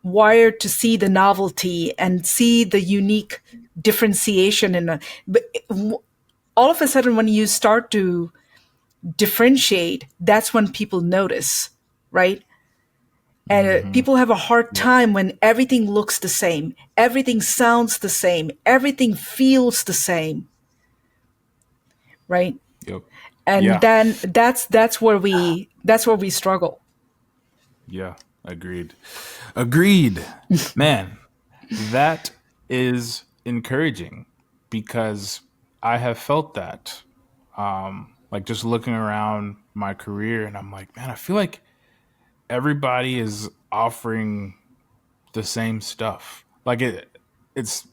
Speaker 1: wired to see the novelty and see the unique differentiation in a, but all of a sudden when you start to differentiate, that's when people notice, right? And people have a hard
Speaker 2: Yep.
Speaker 1: time when everything looks the same, everything sounds the same, everything feels the same, right?
Speaker 2: Yep.
Speaker 1: And
Speaker 2: Yeah.
Speaker 1: then that's where we struggle.
Speaker 2: Yeah. Agreed. Agreed. Man, that is encouraging because I have felt that. Like just looking around my career and I'm like, man, I feel like everybody is offering the same stuff. Like it's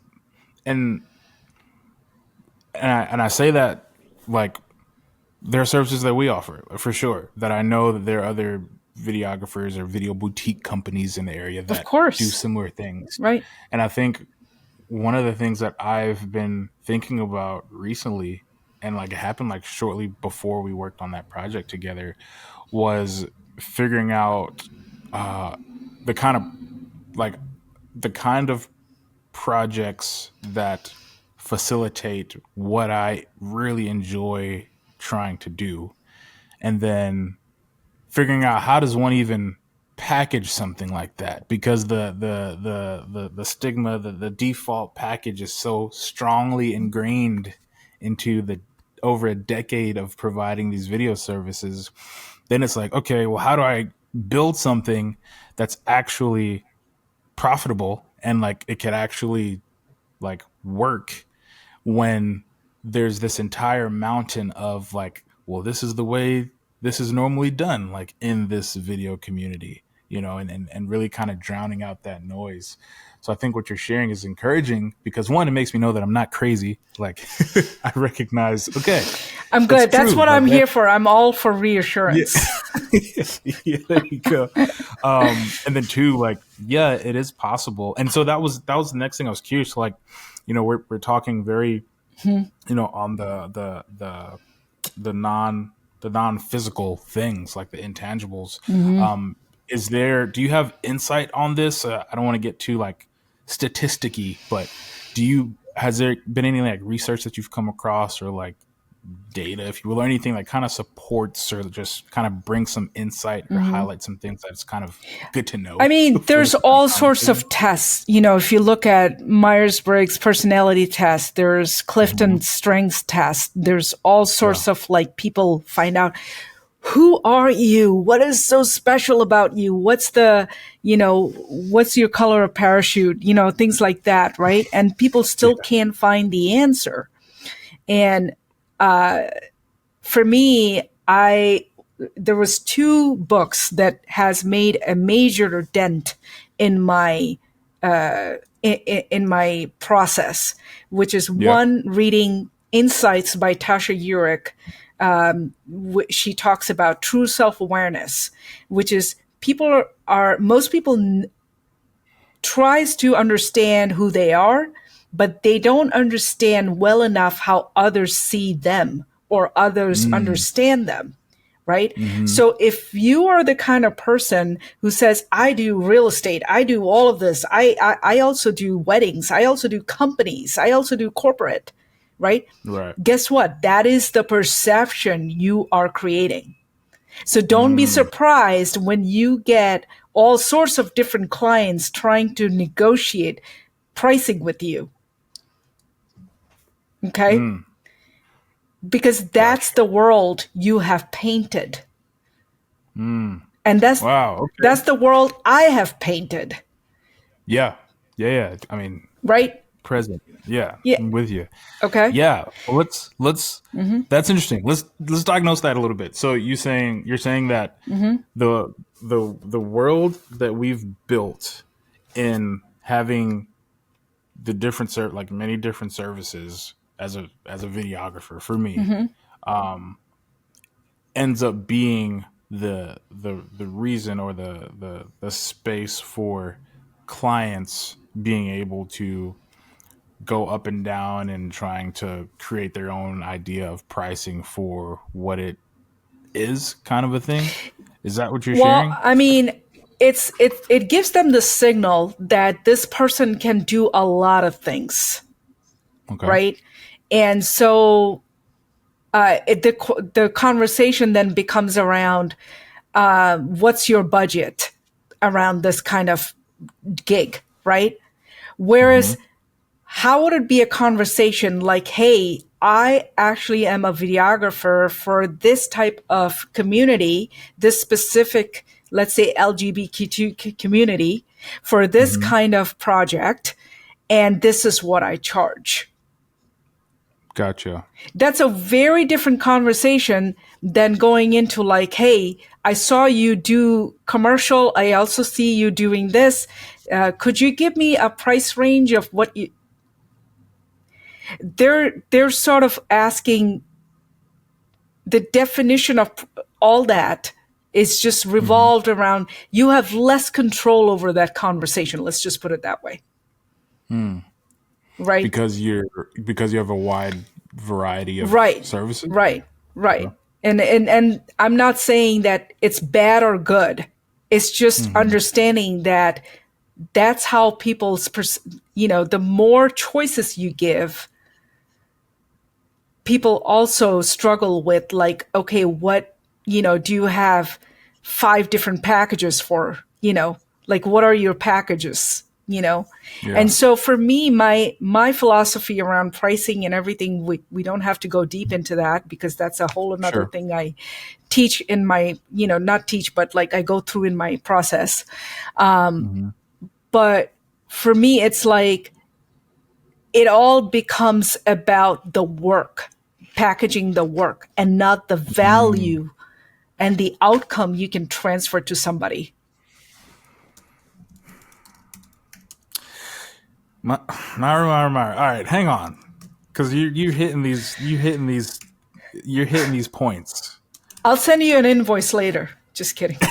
Speaker 2: and I say that like there are services that we offer for sure that I know that there are other videographers or video boutique companies in the area
Speaker 1: Of
Speaker 2: that do
Speaker 1: course,
Speaker 2: similar things.
Speaker 1: right?
Speaker 2: And I think one of the things that I've been thinking about recently, and like it happened like shortly before we worked on that project together, was figuring out uh, the kind of like the kind of projects that facilitate what I really enjoy trying to do, and then figuring out how does one even package something like that, because the stigma, the default package is so strongly ingrained into the over a decade of providing these video services. Then it's like, okay, well, how do I build something that's actually profitable and like it could actually like work when there's this entire mountain of like, well, this is the way this is normally done, like in this video community, and really kind of drowning out that noise. So I think what you're sharing is encouraging because one, it makes me know that I'm not crazy. Like I recognize, okay,
Speaker 1: I'm
Speaker 2: that's
Speaker 1: good. That's
Speaker 2: true.
Speaker 1: what
Speaker 2: Like
Speaker 1: I'm here
Speaker 2: that,
Speaker 1: for. I'm all for
Speaker 2: yeah.
Speaker 1: reassurance.
Speaker 2: Yeah, there you go. And then two, like, yeah, it is possible. And so that was the next thing I was curious. Like, we're talking very, on the non physical things like the intangibles. Do you have insight on this? I don't want to get too like statisticky, but has there been any like research that you've come across or like data, if you will, or anything that kind of supports or just kind of brings some insight or highlight some things that's kind of good to
Speaker 1: I
Speaker 2: know
Speaker 1: mean,
Speaker 2: for
Speaker 1: there's
Speaker 2: this kind
Speaker 1: all
Speaker 2: of
Speaker 1: sorts
Speaker 2: conversation?
Speaker 1: of tests. If you look at Myers-Briggs personality test, there's Clifton Strengths test. There's all
Speaker 2: Yeah.
Speaker 1: sorts of like people find out who are you? What is so special about you? What's your color of parachute? Things like that, right? And people
Speaker 2: Yeah.
Speaker 1: still can't find the answer. And for me, there was two books that has made a major dent in my in my process, which is
Speaker 2: Yeah.
Speaker 1: one, reading Insights by Tasha Eurich. She talks about true self-awareness, which is most people tries to understand who they are, but they don't understand well enough how others see them or others understand them, right?
Speaker 2: Mm-hmm.
Speaker 1: So if you are the kind of person who says, I do real estate, I do all of this, I also do weddings, I also do companies, I also do corporate, right?
Speaker 2: Right.
Speaker 1: Guess what? That is the perception you are creating. So don't be surprised when you get all sorts of different clients trying to negotiate pricing with you. Okay? Because that's
Speaker 2: Gotcha.
Speaker 1: the world you have painted. And that's
Speaker 2: Wow. Okay.
Speaker 1: that's the world I have painted.
Speaker 2: Yeah. Yeah. Yeah. I mean,
Speaker 1: right?
Speaker 2: present. Yeah.
Speaker 1: Yeah.
Speaker 2: I'm with you.
Speaker 1: Okay.
Speaker 2: Yeah. Well, let's, that's interesting. Let's diagnose that a little bit. So you're saying that the world that we've built in having the different like many different services as a videographer for me ends up being the reason or the space for clients being able to go up and down and trying to create their own idea of pricing for what it is, kind of a thing. Is that what you're
Speaker 1: Well,
Speaker 2: sharing?
Speaker 1: I mean, it gives them the signal that this person can do a lot of things,
Speaker 2: Okay.
Speaker 1: right? And so the conversation then becomes around what's your budget around this kind of gig, right?
Speaker 2: Mm-hmm.
Speaker 1: Whereas, how would it be a conversation like, hey, I actually am a videographer for this type of community, this specific, let's say, LGBTQ community, for this
Speaker 2: Mm-hmm.
Speaker 1: kind of project, and this is what I charge.
Speaker 2: Gotcha.
Speaker 1: That's a very different conversation than going into like, hey, I saw you do commercial. I also see you doing this. Could you give me a price range of what you? They're sort of asking the definition of all that is just
Speaker 2: Mm-hmm.
Speaker 1: revolved around you have less control over that conversation. Let's just put it that way, right?
Speaker 2: Because you have a wide variety of
Speaker 1: Right,
Speaker 2: services.
Speaker 1: right, right.
Speaker 2: Okay.
Speaker 1: And I'm not saying that it's bad or good. It's just
Speaker 2: Mm-hmm.
Speaker 1: understanding that that's how people's the more choices you give, people also struggle with like, okay, what, do you have 5 different packages for, like what are your packages,
Speaker 2: Yeah.
Speaker 1: and so for me, my philosophy around pricing and everything, we don't have to go deep into that because that's a whole another
Speaker 2: Sure.
Speaker 1: thing I teach in my, not teach, but like I go through in my process.
Speaker 2: Mm-hmm.
Speaker 1: But for me, it's like it all becomes about the work, packaging the work, and not the
Speaker 2: Mm.
Speaker 1: value and the outcome you can transfer to somebody.
Speaker 2: My, my. All right, hang on, because you're hitting these points.
Speaker 1: I'll send you an invoice later. Just kidding.
Speaker 2: Feel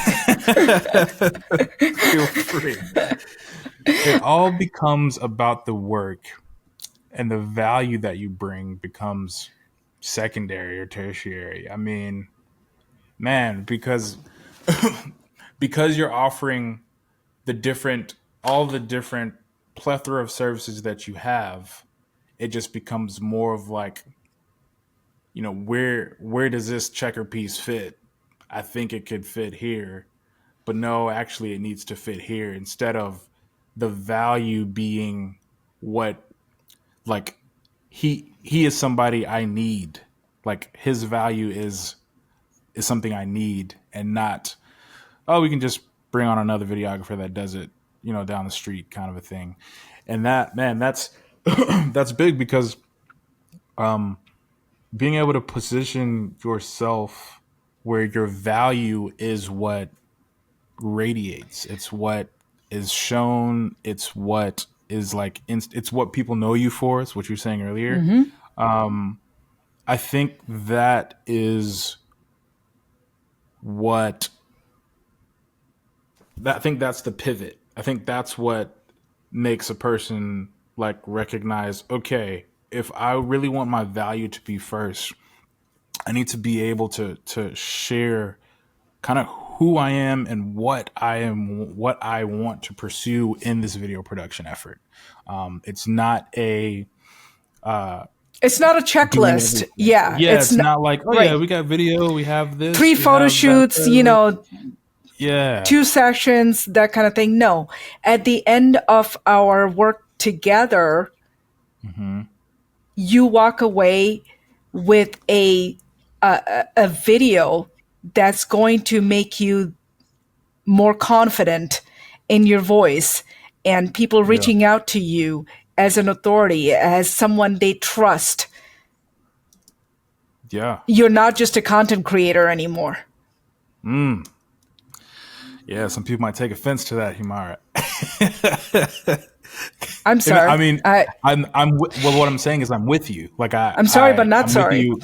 Speaker 2: free. It all becomes about the work, and the value that you bring becomes secondary or tertiary. I mean, man, because you're offering all the different plethora of services that you have, it just becomes more of like, where does this checker piece fit? I think it could fit here, but no, actually it needs to fit here, instead of the value being what, like, he is somebody I need. Like, his value is something I need, and not, oh, we can just bring on another videographer that does it, down the street, kind of a thing. And that, man, that's that's big, because being able to position yourself where your value is what radiates. It's what is shown. It's what is like. It's what people know you for. It's what you were saying earlier. I think that is what. I think that's the pivot. I think that's what makes a person like recognize. Okay, if I really want my value to be first, I need to be able to share kind of who I am and what I want to pursue in this video production effort. It's not a
Speaker 1: It's not a
Speaker 2: doing
Speaker 1: checklist.
Speaker 2: everything.
Speaker 1: Yeah,
Speaker 2: Yeah,
Speaker 1: it's
Speaker 2: it's
Speaker 1: not
Speaker 2: not like, oh yeah,
Speaker 1: right.
Speaker 2: we got video, we have
Speaker 1: Three
Speaker 2: this, we
Speaker 1: photo
Speaker 2: have that
Speaker 1: shoots,
Speaker 2: service. Yeah.
Speaker 1: 2 sessions, that kind of thing. No, at the end of our work together,
Speaker 2: Mm-hmm.
Speaker 1: you walk away with a video that's going to make you more confident in your voice and people
Speaker 2: Yeah.
Speaker 1: reaching out to you as an authority, as someone they trust.
Speaker 2: Yeah.
Speaker 1: You're not just a content creator anymore.
Speaker 2: Yeah. Some people might take offense to that, Humira.
Speaker 1: I'm
Speaker 2: And I
Speaker 1: sorry.
Speaker 2: mean, well, what I'm saying is I'm with you. Like
Speaker 1: I'm sorry, but not
Speaker 2: I'm with
Speaker 1: sorry.
Speaker 2: you.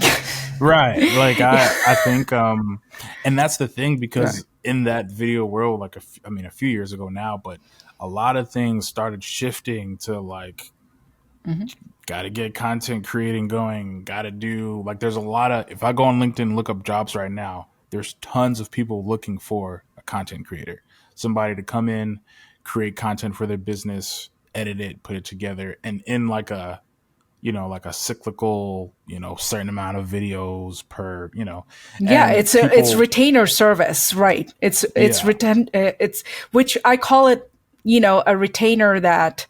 Speaker 2: Right. Like I think, and that's the thing, because in that video world, like, a few years ago now, but a lot of things started shifting to like, got to get content creating going, got to do, like, there's a lot of, if I go on LinkedIn and look up jobs right now, there's tons of people looking for a content creator, somebody to come in, create content for their business, edit it, put it together, and in like a, like a cyclical, certain amount of videos per,
Speaker 1: Yeah,
Speaker 2: and
Speaker 1: it's
Speaker 2: people,
Speaker 1: retainer service, right?
Speaker 2: yeah,
Speaker 1: It's which I call it, a retainer that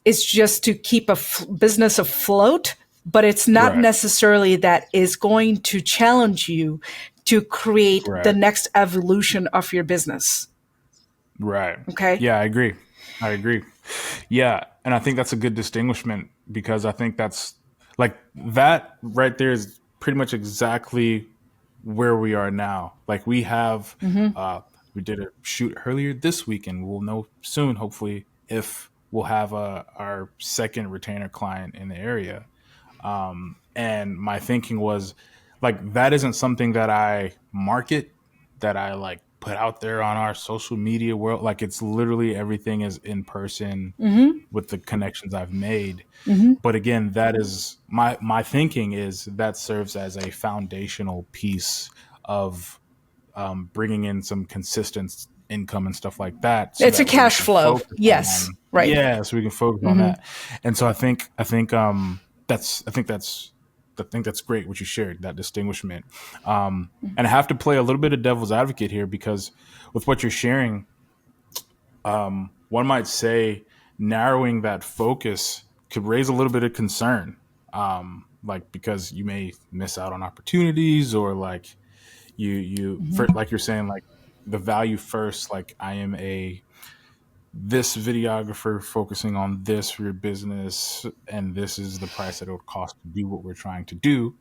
Speaker 1: is just to keep a business afloat, but it's not
Speaker 2: right,
Speaker 1: necessarily that is going to challenge you to create the
Speaker 2: right,
Speaker 1: next evolution of your business.
Speaker 2: right.
Speaker 1: Okay?
Speaker 2: Yeah, I agree. I agree. Yeah, and I think that's a good distinguishment, because I think that's like that right there is pretty much exactly where we are now. Like we did a shoot earlier this week, and we'll know soon, hopefully, if we'll have our second retainer client in the area. And my thinking was, like, that isn't something that I market, that I like put out there on our social media world. Like, it's literally everything is in person with the connections I've made. But again, that is my thinking, is that serves as a foundational piece of bringing in some consistent income and stuff like that, so
Speaker 1: It's a
Speaker 2: that way we
Speaker 1: cash
Speaker 2: can
Speaker 1: flow.
Speaker 2: focus
Speaker 1: Yes,
Speaker 2: on,
Speaker 1: right.
Speaker 2: so we can focus on that. And so I think that's great what you shared, that distinguishment. And I have to play a little bit of devil's advocate here, because with what you're sharing, one might say narrowing that focus could raise a little bit of concern. Like, because you may miss out on opportunities, or like like you're saying, like, the value first, like, I am this videographer focusing on this for your business, and this is the price that it would cost to do what we're trying to do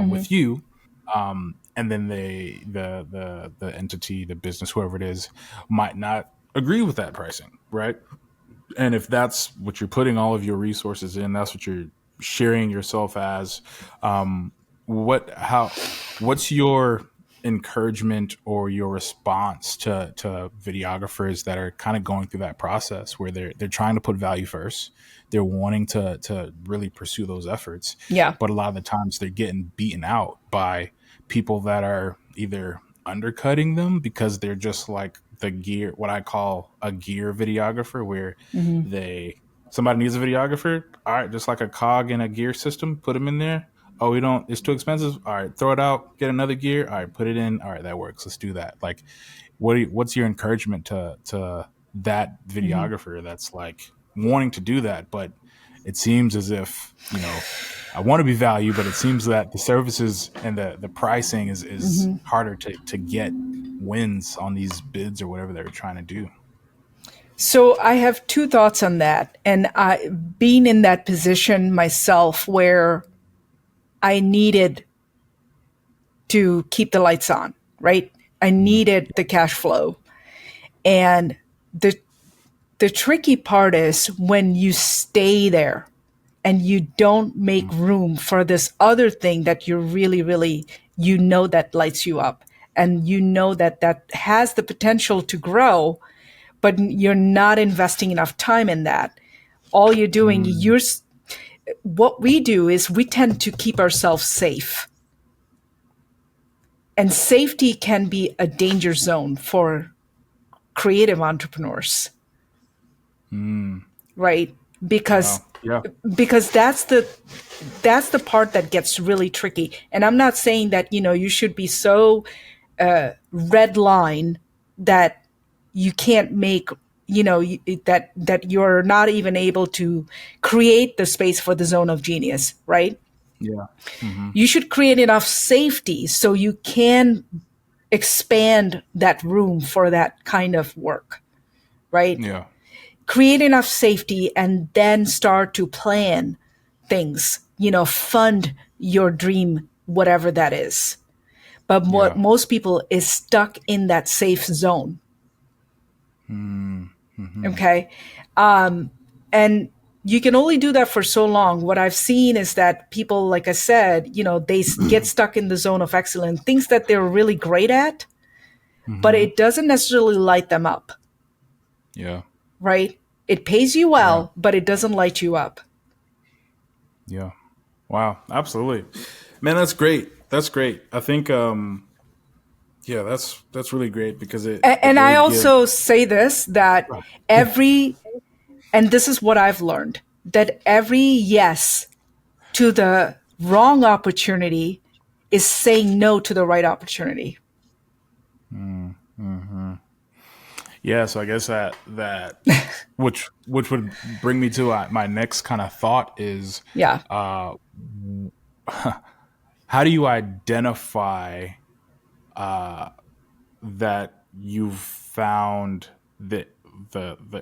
Speaker 2: with you. And then the entity, the business, whoever it is, might not agree with that pricing, right? And if that's what you're putting all of your resources in, that's what you're sharing yourself as. Um, what's your encouragement or your response to videographers that are kind of going through that process, where they're trying to put value first, they're wanting to really pursue those efforts,
Speaker 1: Yeah.
Speaker 2: but a lot of the times they're getting beaten out by people that are either undercutting them, because they're just like the gear, what I call a gear videographer, where somebody needs a videographer. All right, just like a cog in a gear system, put them in there. Oh, we don't, it's too expensive. All right, throw it out, get another gear. All right, put it in. All right, that works. Let's do that. Like, what's your encouragement to that videographer that's like wanting to do that, but it seems as if, I want to be valued, but it seems that the services and the pricing is harder to get wins on these bids or whatever they're trying to do.
Speaker 1: So I have two thoughts on that. And being in that position myself, where I needed to keep the lights on, right? I needed the cash flow. And the tricky part is when you stay there and you don't make room for this other thing that you're really, really, that lights you up, and that has the potential to grow, but you're not investing enough time in that. All you're doing, what we do is we tend to keep ourselves safe. And safety can be a danger zone for creative entrepreneurs, right? Because
Speaker 2: Wow. Yeah.
Speaker 1: because that's the part that gets really tricky. And I'm not saying that you should be so red line that you can't make that you're not even able to create the space for the zone of genius, right?
Speaker 2: Yeah.
Speaker 1: You should create enough safety so you can expand that room for that kind of work, right?
Speaker 2: Yeah.
Speaker 1: Create enough safety and then start to plan things, fund your dream, whatever that is. But what
Speaker 2: Yeah.
Speaker 1: most people is stuck in that safe zone.
Speaker 2: Mm-hmm.
Speaker 1: Okay. And you can only do that for so long. What I've seen is that people, like I said, they get stuck in the zone of excellence, things that they're really great at, but
Speaker 2: Mm-hmm.
Speaker 1: it doesn't necessarily light them up,
Speaker 2: Yeah.
Speaker 1: right? It pays you
Speaker 2: Yeah.
Speaker 1: well, but it doesn't light you up.
Speaker 2: Yeah. Wow. Absolutely. Man, that's great. That's great. I think yeah, that's really great because it
Speaker 1: And I
Speaker 2: really gives.
Speaker 1: also say this that
Speaker 2: Yeah.
Speaker 1: and this is what I've learned, that every yes to the wrong opportunity is saying no to the right opportunity.
Speaker 2: Mm-hmm. Yeah, so I guess that which would bring me to my next kind of thought is
Speaker 1: Yeah.
Speaker 2: uh how do you identify that you've found the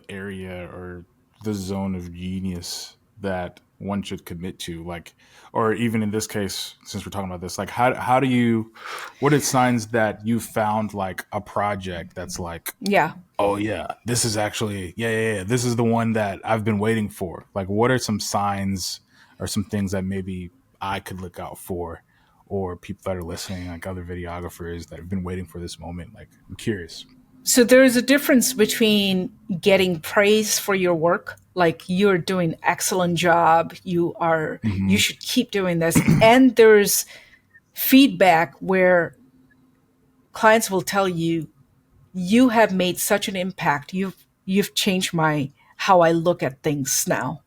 Speaker 2: area or the zone of genius that one should commit to, like, or even in this case, since we're talking about this, like how do you, what are signs that you found like a project that's like,
Speaker 1: Yeah.
Speaker 2: oh yeah, this is actually, yeah, this is the one that I've been waiting for. Like, what are some signs or some things that maybe I could look out for, or people that are listening, like other videographers that have been waiting for this moment? Like, I'm curious.
Speaker 1: So there is a difference between getting praise for your work, like you're doing excellent job, you
Speaker 2: Hmm.
Speaker 1: should keep doing this, and there's feedback where clients will tell you, you have made such an impact. You've changed my how I look at things now.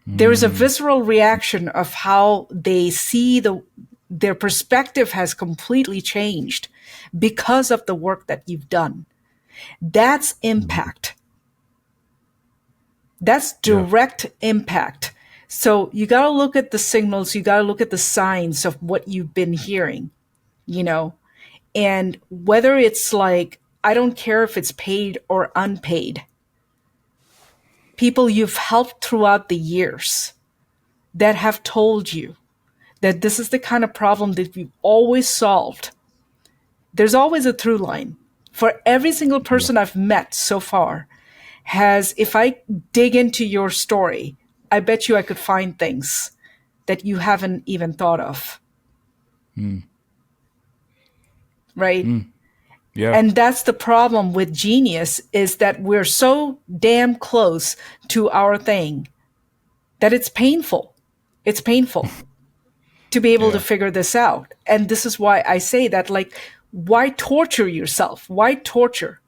Speaker 1: There is a
Speaker 2: Mm,
Speaker 1: visceral reaction of how they see their perspective has completely changed because of the work that you've done. That's
Speaker 2: mhm.
Speaker 1: impact. That's
Speaker 2: Yeah.
Speaker 1: direct impact. So you got to look at the signals, you got to look at the signs of what you've been hearing, you know, and whether it's like, I don't care if it's paid or unpaid, people you've helped throughout the years that have told you that this is the kind of problem that we've always solved. There's always a through line. For every single
Speaker 2: Yeah.
Speaker 1: person I've met so far, has, if I dig into your story, I bet you I could find things that you haven't even thought of,
Speaker 2: Mm,
Speaker 1: right?
Speaker 2: mm, yeah.
Speaker 1: And that's the problem with genius, is that we're so damn close to our thing that it's painful. It's painful to be able to
Speaker 2: Yeah.
Speaker 1: figure this out. And this is why I say that, like, why torture yourself? Why torture?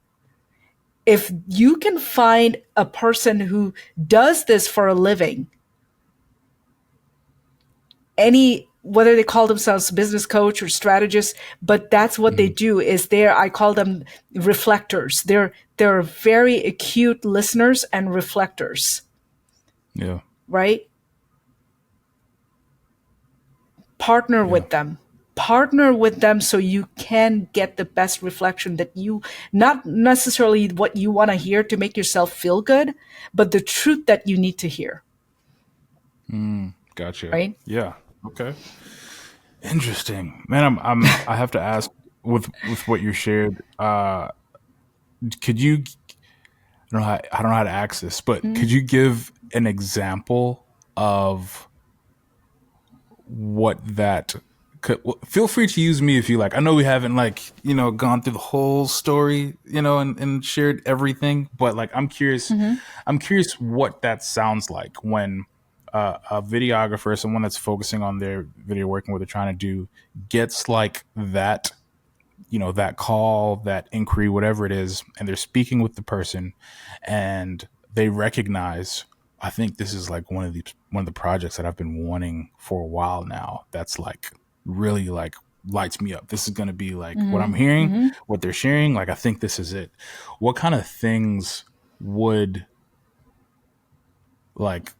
Speaker 1: If you can find a person who does this for a living, any, whether they call themselves business coach or strategist, but that's what they
Speaker 2: Mhm.
Speaker 1: do, is there, I call them reflectors. They're very acute listeners and reflectors,
Speaker 2: Yeah.
Speaker 1: right? Partner
Speaker 2: Yeah.
Speaker 1: with them. Partner with them so you can get the best reflection that you, not necessarily what you want to hear to make yourself feel good, but the truth that you need to hear,
Speaker 2: Gotcha.
Speaker 1: right?
Speaker 2: Yeah. Okay. Interesting, man. I have to ask, with what you shared. Could you? I don't know how to ask this, but could you give an example of what that could? Feel free to use me if you like. I know we haven't, like, gone through the whole story, and shared everything, but like, I'm curious. I'm curious what that sounds like when a videographer, someone that's focusing on their video, working what they're trying to do, gets like that, that call, that inquiry, whatever it is, and they're speaking with the person, and they recognize, I think this is like one of the projects that I've been wanting for a while now, that's like really like lights me up. This is going to be like what I'm hearing, what they're sharing, like I think this is it. What kind of things would, like,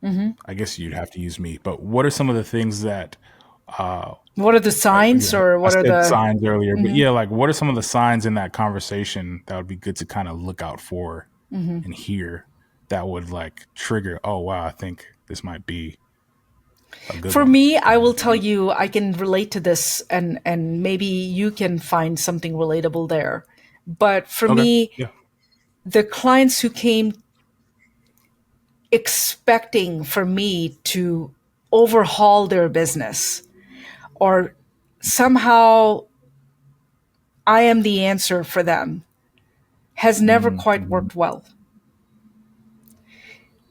Speaker 2: I guess you'd have to use me, but what are some of the things that
Speaker 1: What are the signs, or
Speaker 2: I
Speaker 1: what are
Speaker 2: said
Speaker 1: the?
Speaker 2: signs earlier, but
Speaker 1: Mhm.
Speaker 2: yeah, like what are some of the signs in that conversation that would be good to kind of look out for
Speaker 1: Mhm.
Speaker 2: and hear that would like trigger, oh wow, I think this might be a good
Speaker 1: For
Speaker 2: one.
Speaker 1: me, I will tell you, I can relate to this, and maybe you can find something relatable there. But for
Speaker 2: Okay.
Speaker 1: me,
Speaker 2: Yeah.
Speaker 1: the clients who came expecting for me to overhaul their business, or somehow I am the answer for them, has never quite
Speaker 2: Mm-hmm.
Speaker 1: worked well.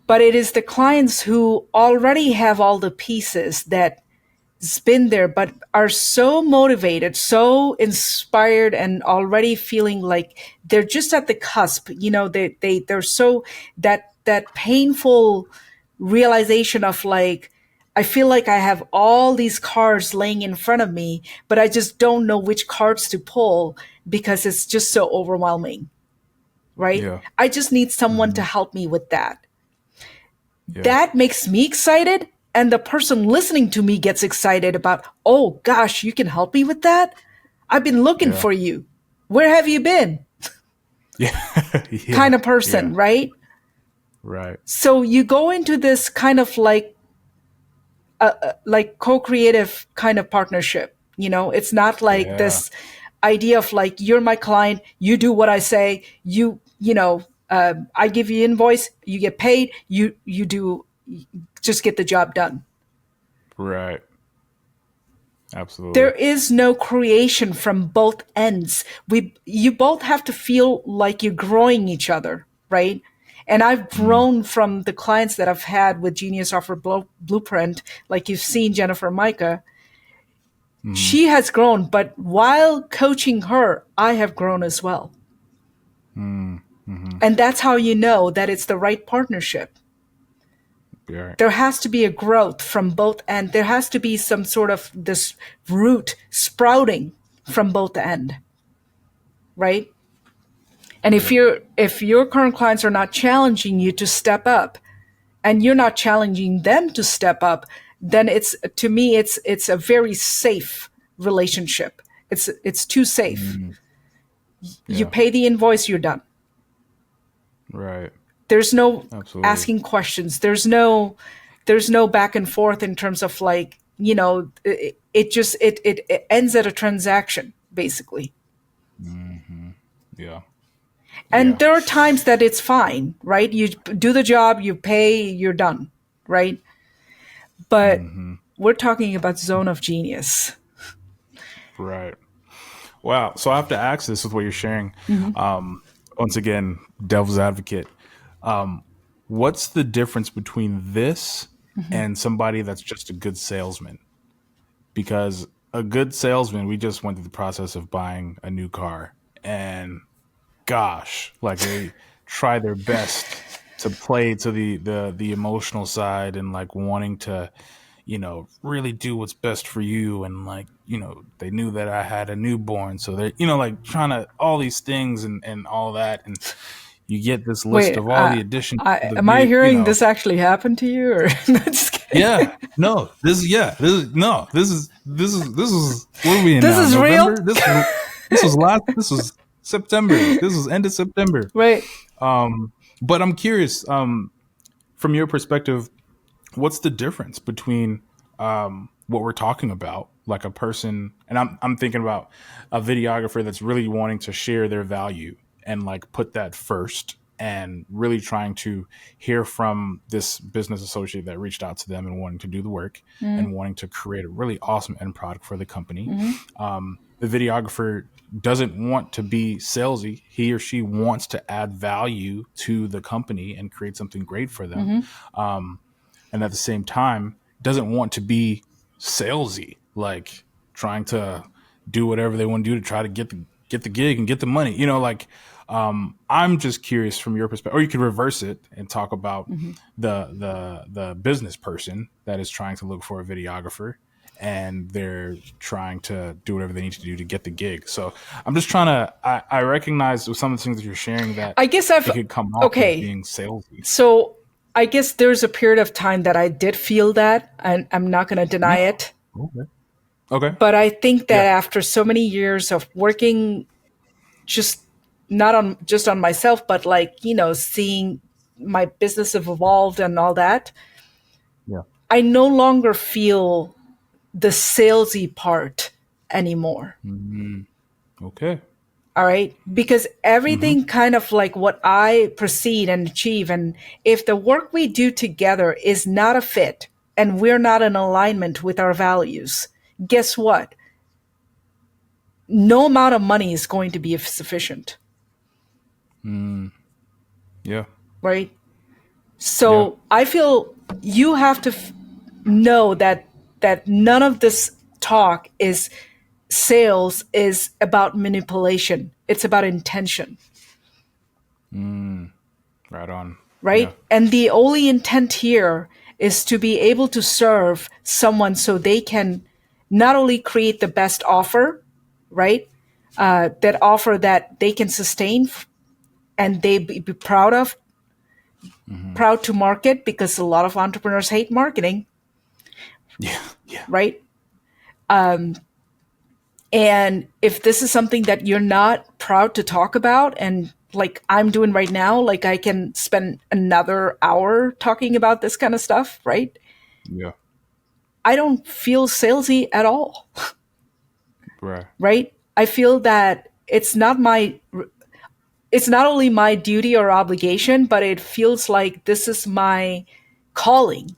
Speaker 1: But it is the clients who already have all the pieces that has been there, but are so motivated, so inspired, and already feeling like they're just at the cusp. They're so that painful realization of like, I feel like I have all these cards laying in front of me, but I just don't know which cards to pull because it's just so overwhelming, right?
Speaker 2: Yeah.
Speaker 1: I just need someone to
Speaker 2: Mm-hmm.
Speaker 1: help me with that.
Speaker 2: Yeah.
Speaker 1: That makes me excited, and the person listening to me gets excited about, oh gosh, you can help me with that. I've been looking
Speaker 2: Yeah.
Speaker 1: for you. Where have you been?
Speaker 2: Yeah. Yeah.
Speaker 1: Kind of
Speaker 2: Yeah.
Speaker 1: person, right?
Speaker 2: Right.
Speaker 1: So you go into this kind of like co-creative kind of partnership. It's not like
Speaker 2: Yeah.
Speaker 1: this idea of like, you're my client, you do what I say, I give you invoice, you get paid, you do, just get the job done.
Speaker 2: Right.
Speaker 1: There
Speaker 2: Absolutely.
Speaker 1: is no creation from both ends. You both have to feel like you're growing each other, right? And I've
Speaker 2: Mm-hmm.
Speaker 1: grown from the clients that I've had with Genius Offer Blueprint, like you've seen Jennifer Micah.
Speaker 2: Mm-hmm.
Speaker 1: She has grown, but while coaching her, I have grown as well.
Speaker 2: Mm-hmm.
Speaker 1: And that's how you know that it's the right partnership.
Speaker 2: You're right.
Speaker 1: There has to be a growth from both ends. There has to be some sort of this root sprouting from both end, right? And
Speaker 2: Yeah.
Speaker 1: if your current clients are not challenging you to step up, and you're not challenging them to step up, then it's, to me, it's a very safe relationship. It's too safe.
Speaker 2: Mm-hmm.
Speaker 1: You
Speaker 2: Yeah.
Speaker 1: pay the invoice, you're done.
Speaker 2: Right.
Speaker 1: There's no
Speaker 2: Absolutely.
Speaker 1: asking questions. There's no back and forth in terms of like, it ends at a transaction basically.
Speaker 2: Mm-hmm. Yeah.
Speaker 1: And
Speaker 2: Yeah.
Speaker 1: there are times that it's fine, right? You do the job, you pay, you're done, right? But
Speaker 2: Mm-hmm.
Speaker 1: we're talking about zone of genius.
Speaker 2: Right. Wow. So I have to ask this with what you're sharing.
Speaker 1: Mm-hmm.
Speaker 2: Once again, devil's advocate. Um, what's the difference between this
Speaker 1: Mm-hmm.
Speaker 2: and somebody that's just a good salesman? Because a good salesman, we just went through the process of buying a new car, and gosh, like they try their best to play to the emotional side and like wanting to, really do what's best for you. And like, they knew that I had a newborn. So they're, like trying to all these things and all that. And you get this list
Speaker 1: Wait,
Speaker 2: of all the additions to the
Speaker 1: am I
Speaker 2: vehicle,
Speaker 1: hearing this actually happen to you, or no, just kidding.
Speaker 2: yeah, no, this is what are we in
Speaker 1: This
Speaker 2: now?
Speaker 1: is real,
Speaker 2: November? This was September. This was end of September.
Speaker 1: right?
Speaker 2: But I'm curious, from your perspective, what's the difference between what we're talking about, like a person, and I'm thinking about a videographer that's really wanting to share their value and like put that first, and really trying to hear from this business associate that reached out to them and wanting to do the work
Speaker 1: Mm-hmm.
Speaker 2: and wanting to create a really awesome end product for the company.
Speaker 1: Mm-hmm.
Speaker 2: The videographer doesn't want to be salesy. He or she wants to add value to the company and create something great for them.
Speaker 1: Mm-hmm.
Speaker 2: And at the same time doesn't want to be salesy, like trying to do whatever they want to do to try to get the gig and get the money. I'm just curious from your perspective, or you could reverse it and talk about
Speaker 1: Mm-hmm.
Speaker 2: the business person that is trying to look for a videographer, and they're trying to do whatever they need to do to get the gig. So I'm just trying to, I recognize with some of the things that you're sharing that
Speaker 1: I guess I've
Speaker 2: it could come off as
Speaker 1: okay.
Speaker 2: being salesy.
Speaker 1: So I guess there's a period of time that I did feel that, and I'm not going to deny
Speaker 2: Yeah.
Speaker 1: it.
Speaker 2: Okay. Okay.
Speaker 1: But I think that
Speaker 2: Yeah.
Speaker 1: after so many years of working, just not on just on myself, but like, seeing my business have evolved and all that,
Speaker 2: Yeah.
Speaker 1: I no longer feel the salesy part anymore.
Speaker 2: Okay.
Speaker 1: All right. Because
Speaker 2: Mm-hmm.
Speaker 1: everything kind of like what I proceed and achieve. And if the work we do together is not a fit and we're not in alignment with our values, guess what? No amount of money is going to be sufficient.
Speaker 2: Yeah.
Speaker 1: Right.
Speaker 2: Yeah.
Speaker 1: So I feel you have to know that none of this talk is sales is about manipulation. It's about intention.
Speaker 2: Right on. Yeah.
Speaker 1: Right? And the only intent here is to be able to serve someone so they can not only create the best offer, right? That offer that they can sustain and they be proud of, proud to market, because a lot of entrepreneurs hate marketing,
Speaker 2: Yeah. Yeah.
Speaker 1: right? And if this is something that you're not proud to talk about, and like I'm doing right now, like I can spend another hour talking about this kind of stuff, right?
Speaker 2: Yeah.
Speaker 1: I don't feel salesy at all,
Speaker 2: Right.
Speaker 1: right? I feel that it's not only my duty or obligation, but it feels like this is my calling,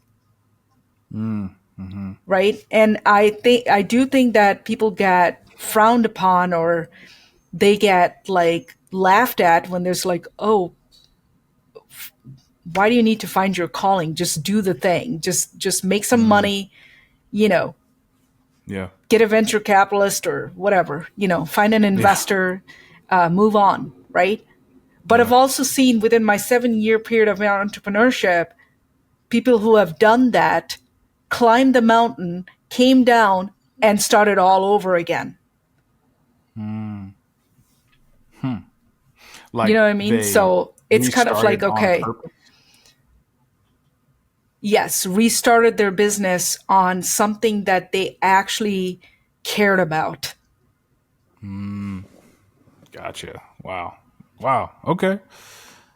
Speaker 1: right? And I do think that people get frowned upon or they get like laughed at when there's like, oh, why do you need to find your calling? Just do the thing. Just make some money, you know,
Speaker 2: Yeah.
Speaker 1: get a venture capitalist or whatever, find an
Speaker 2: Yeah.
Speaker 1: investor, move on, right? But I've
Speaker 2: Yeah.
Speaker 1: also seen within my 7-year period of entrepreneurship, people who have done that, climbed the mountain, came down, and started all over again. You
Speaker 2: Like
Speaker 1: know what I mean?
Speaker 2: they
Speaker 1: So it's kind of like,
Speaker 2: restarted on
Speaker 1: okay,
Speaker 2: purpose.
Speaker 1: yes, restarted their business on something that they actually cared about.
Speaker 2: Gotcha. Wow. Wow. Okay.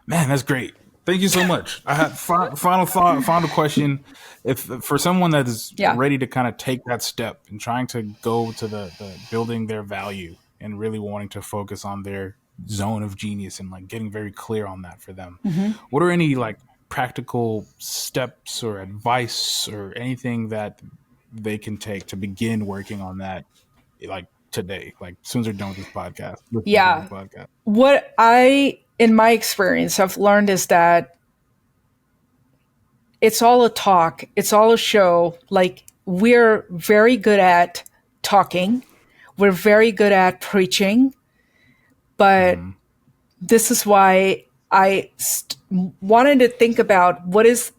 Speaker 2: Man, that's great. Thank you so much. I had final thought, final question. If for someone that is
Speaker 1: Yeah.
Speaker 2: ready to kind of take that step and trying to go to the building their value and really wanting to focus on their zone of genius and like getting very clear on that for them, what are any like practical steps or advice or anything that they can take to begin working on that, like today, like as soon as they're done with this podcast, listening to this
Speaker 1: Yeah.
Speaker 2: podcast?
Speaker 1: What in my experience, I've learned is that it's all a talk, it's all a show. Like, we're very good at talking, we're very good at preaching, but this is why wanted to think about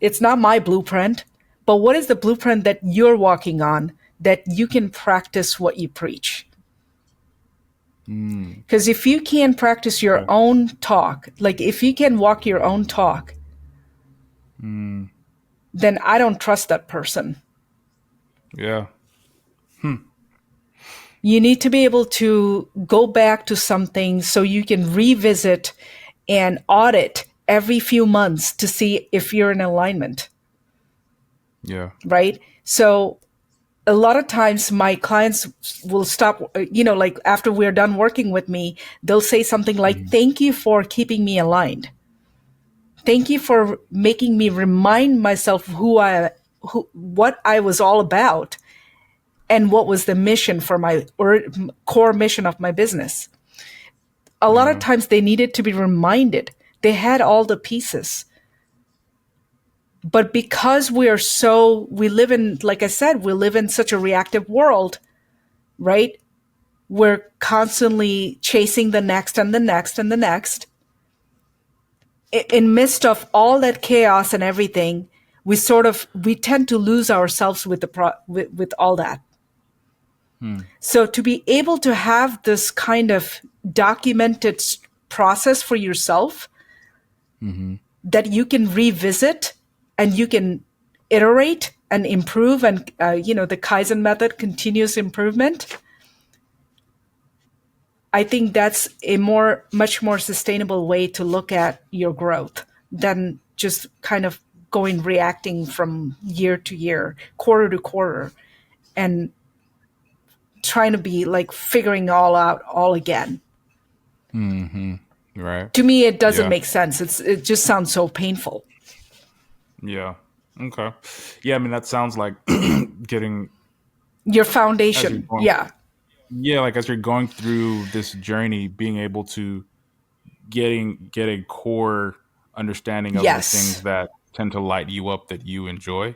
Speaker 1: it's not my blueprint, but what is the blueprint that you're walking on that you can practice what you preach? Because if you can't practice your
Speaker 2: Okay.
Speaker 1: own talk, like if you can walk your own talk, then I don't trust that person.
Speaker 2: Yeah.
Speaker 1: You need to be able to go back to something so you can revisit and audit every few months to see if you're in alignment,
Speaker 2: Yeah.
Speaker 1: right? So a lot of times my clients will stop, like after we're done working with me, they'll say something like, thank you for keeping me aligned. Thank you for making me remind myself what I was all about and what was the mission for core mission of my business. A lot of
Speaker 2: Yeah.
Speaker 1: times they needed to be reminded. They had all the pieces. But because we live in, like I said, we live in such a reactive world, right? We're constantly chasing the next and the next and the next. In midst of all that chaos and everything, we tend to lose ourselves with all that. So to be able to have this kind of documented process for yourself that you can revisit and you can iterate and improve, and the Kaizen method, continuous improvement, I think that's a much more sustainable way to look at your growth than just kind of reacting from year to year, quarter to quarter, and trying to be like figuring all out all again.
Speaker 2: Right.
Speaker 1: To me, it doesn't
Speaker 2: Yeah.
Speaker 1: make sense. It just sounds so painful.
Speaker 2: Yeah. Okay. Yeah. I mean, that sounds like getting
Speaker 1: Your
Speaker 2: as you're
Speaker 1: foundation,
Speaker 2: going.
Speaker 1: yeah,
Speaker 2: Yeah, like as you're going through this journey, being able to get a core understanding of the things
Speaker 1: yes,
Speaker 2: that tend to light you up that you enjoy.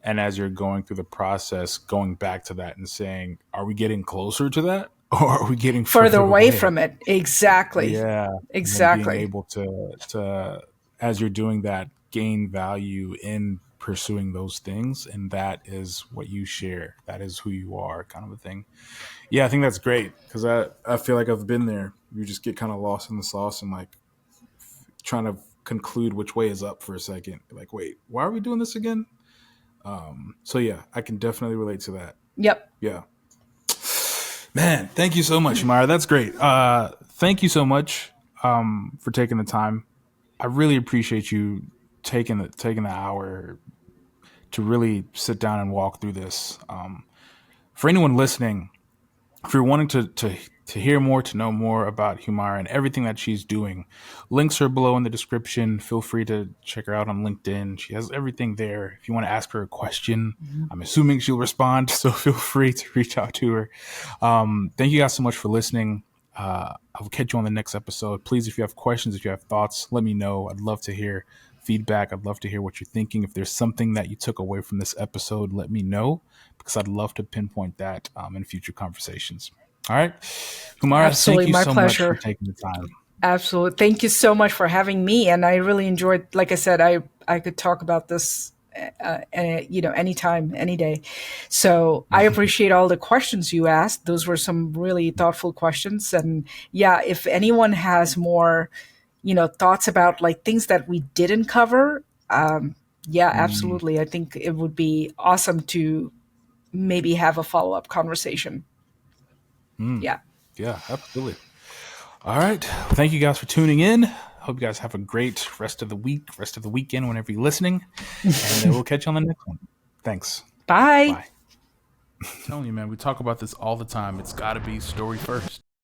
Speaker 2: And as you're going through the process, going back to that and saying, are we getting closer to that or are we getting
Speaker 1: further
Speaker 2: further
Speaker 1: away
Speaker 2: away?
Speaker 1: from it. Exactly,
Speaker 2: Yeah. And then being
Speaker 1: exactly.
Speaker 2: able to, as you're doing that, gain value in pursuing those things. And that is what you share. That is who you are, kind of a thing. Yeah, I think that's great because I feel like I've been there. You just get kind of lost in the sauce and like trying to conclude which way is up for a second. Like, wait, why are we doing this again? So yeah, I can definitely relate to that.
Speaker 1: Yep,
Speaker 2: Yeah, man, thank you so much, Humira. That's great. Thank you so much for taking the time. I really appreciate you taking the hour to really sit down and walk through this. For anyone listening, if you're wanting to hear more, to know more about Humira and everything that she's doing, links are below in the description. Feel free to check her out on LinkedIn. She has everything there. If you want to ask her a question, I'm assuming she'll respond, so feel free to reach out to her. Thank you guys so much for listening. I'll catch you on the next episode. Please, if you have questions, if you have thoughts, let me know. I'd love to hear feedback. I'd love to hear what you're thinking. If there's something that you took away from this episode, let me know because I'd love to pinpoint that in future conversations. All right. Humira, thank
Speaker 1: absolutely,
Speaker 2: you
Speaker 1: my
Speaker 2: so much for
Speaker 1: pleasure.
Speaker 2: taking the time.
Speaker 1: Absolutely. Thank you so much for having me. And I really enjoyed, like I said, I could talk about this, anytime, any day. So I appreciate all the questions you asked. Those were some really thoughtful questions. And yeah, if anyone has more, thoughts about like things that we didn't cover, yeah,
Speaker 2: Mm,
Speaker 1: absolutely. I think it would be awesome to maybe have a follow up conversation. Yeah.
Speaker 2: yeah, absolutely. All right. Thank you guys for tuning in. Hope you guys have a great rest of the week, rest of the weekend, whenever you're listening. And we'll catch you on the next one. Thanks.
Speaker 1: Bye.
Speaker 2: Bye.
Speaker 3: I'm telling you, man, we talk about this all the time. It's got to be story first.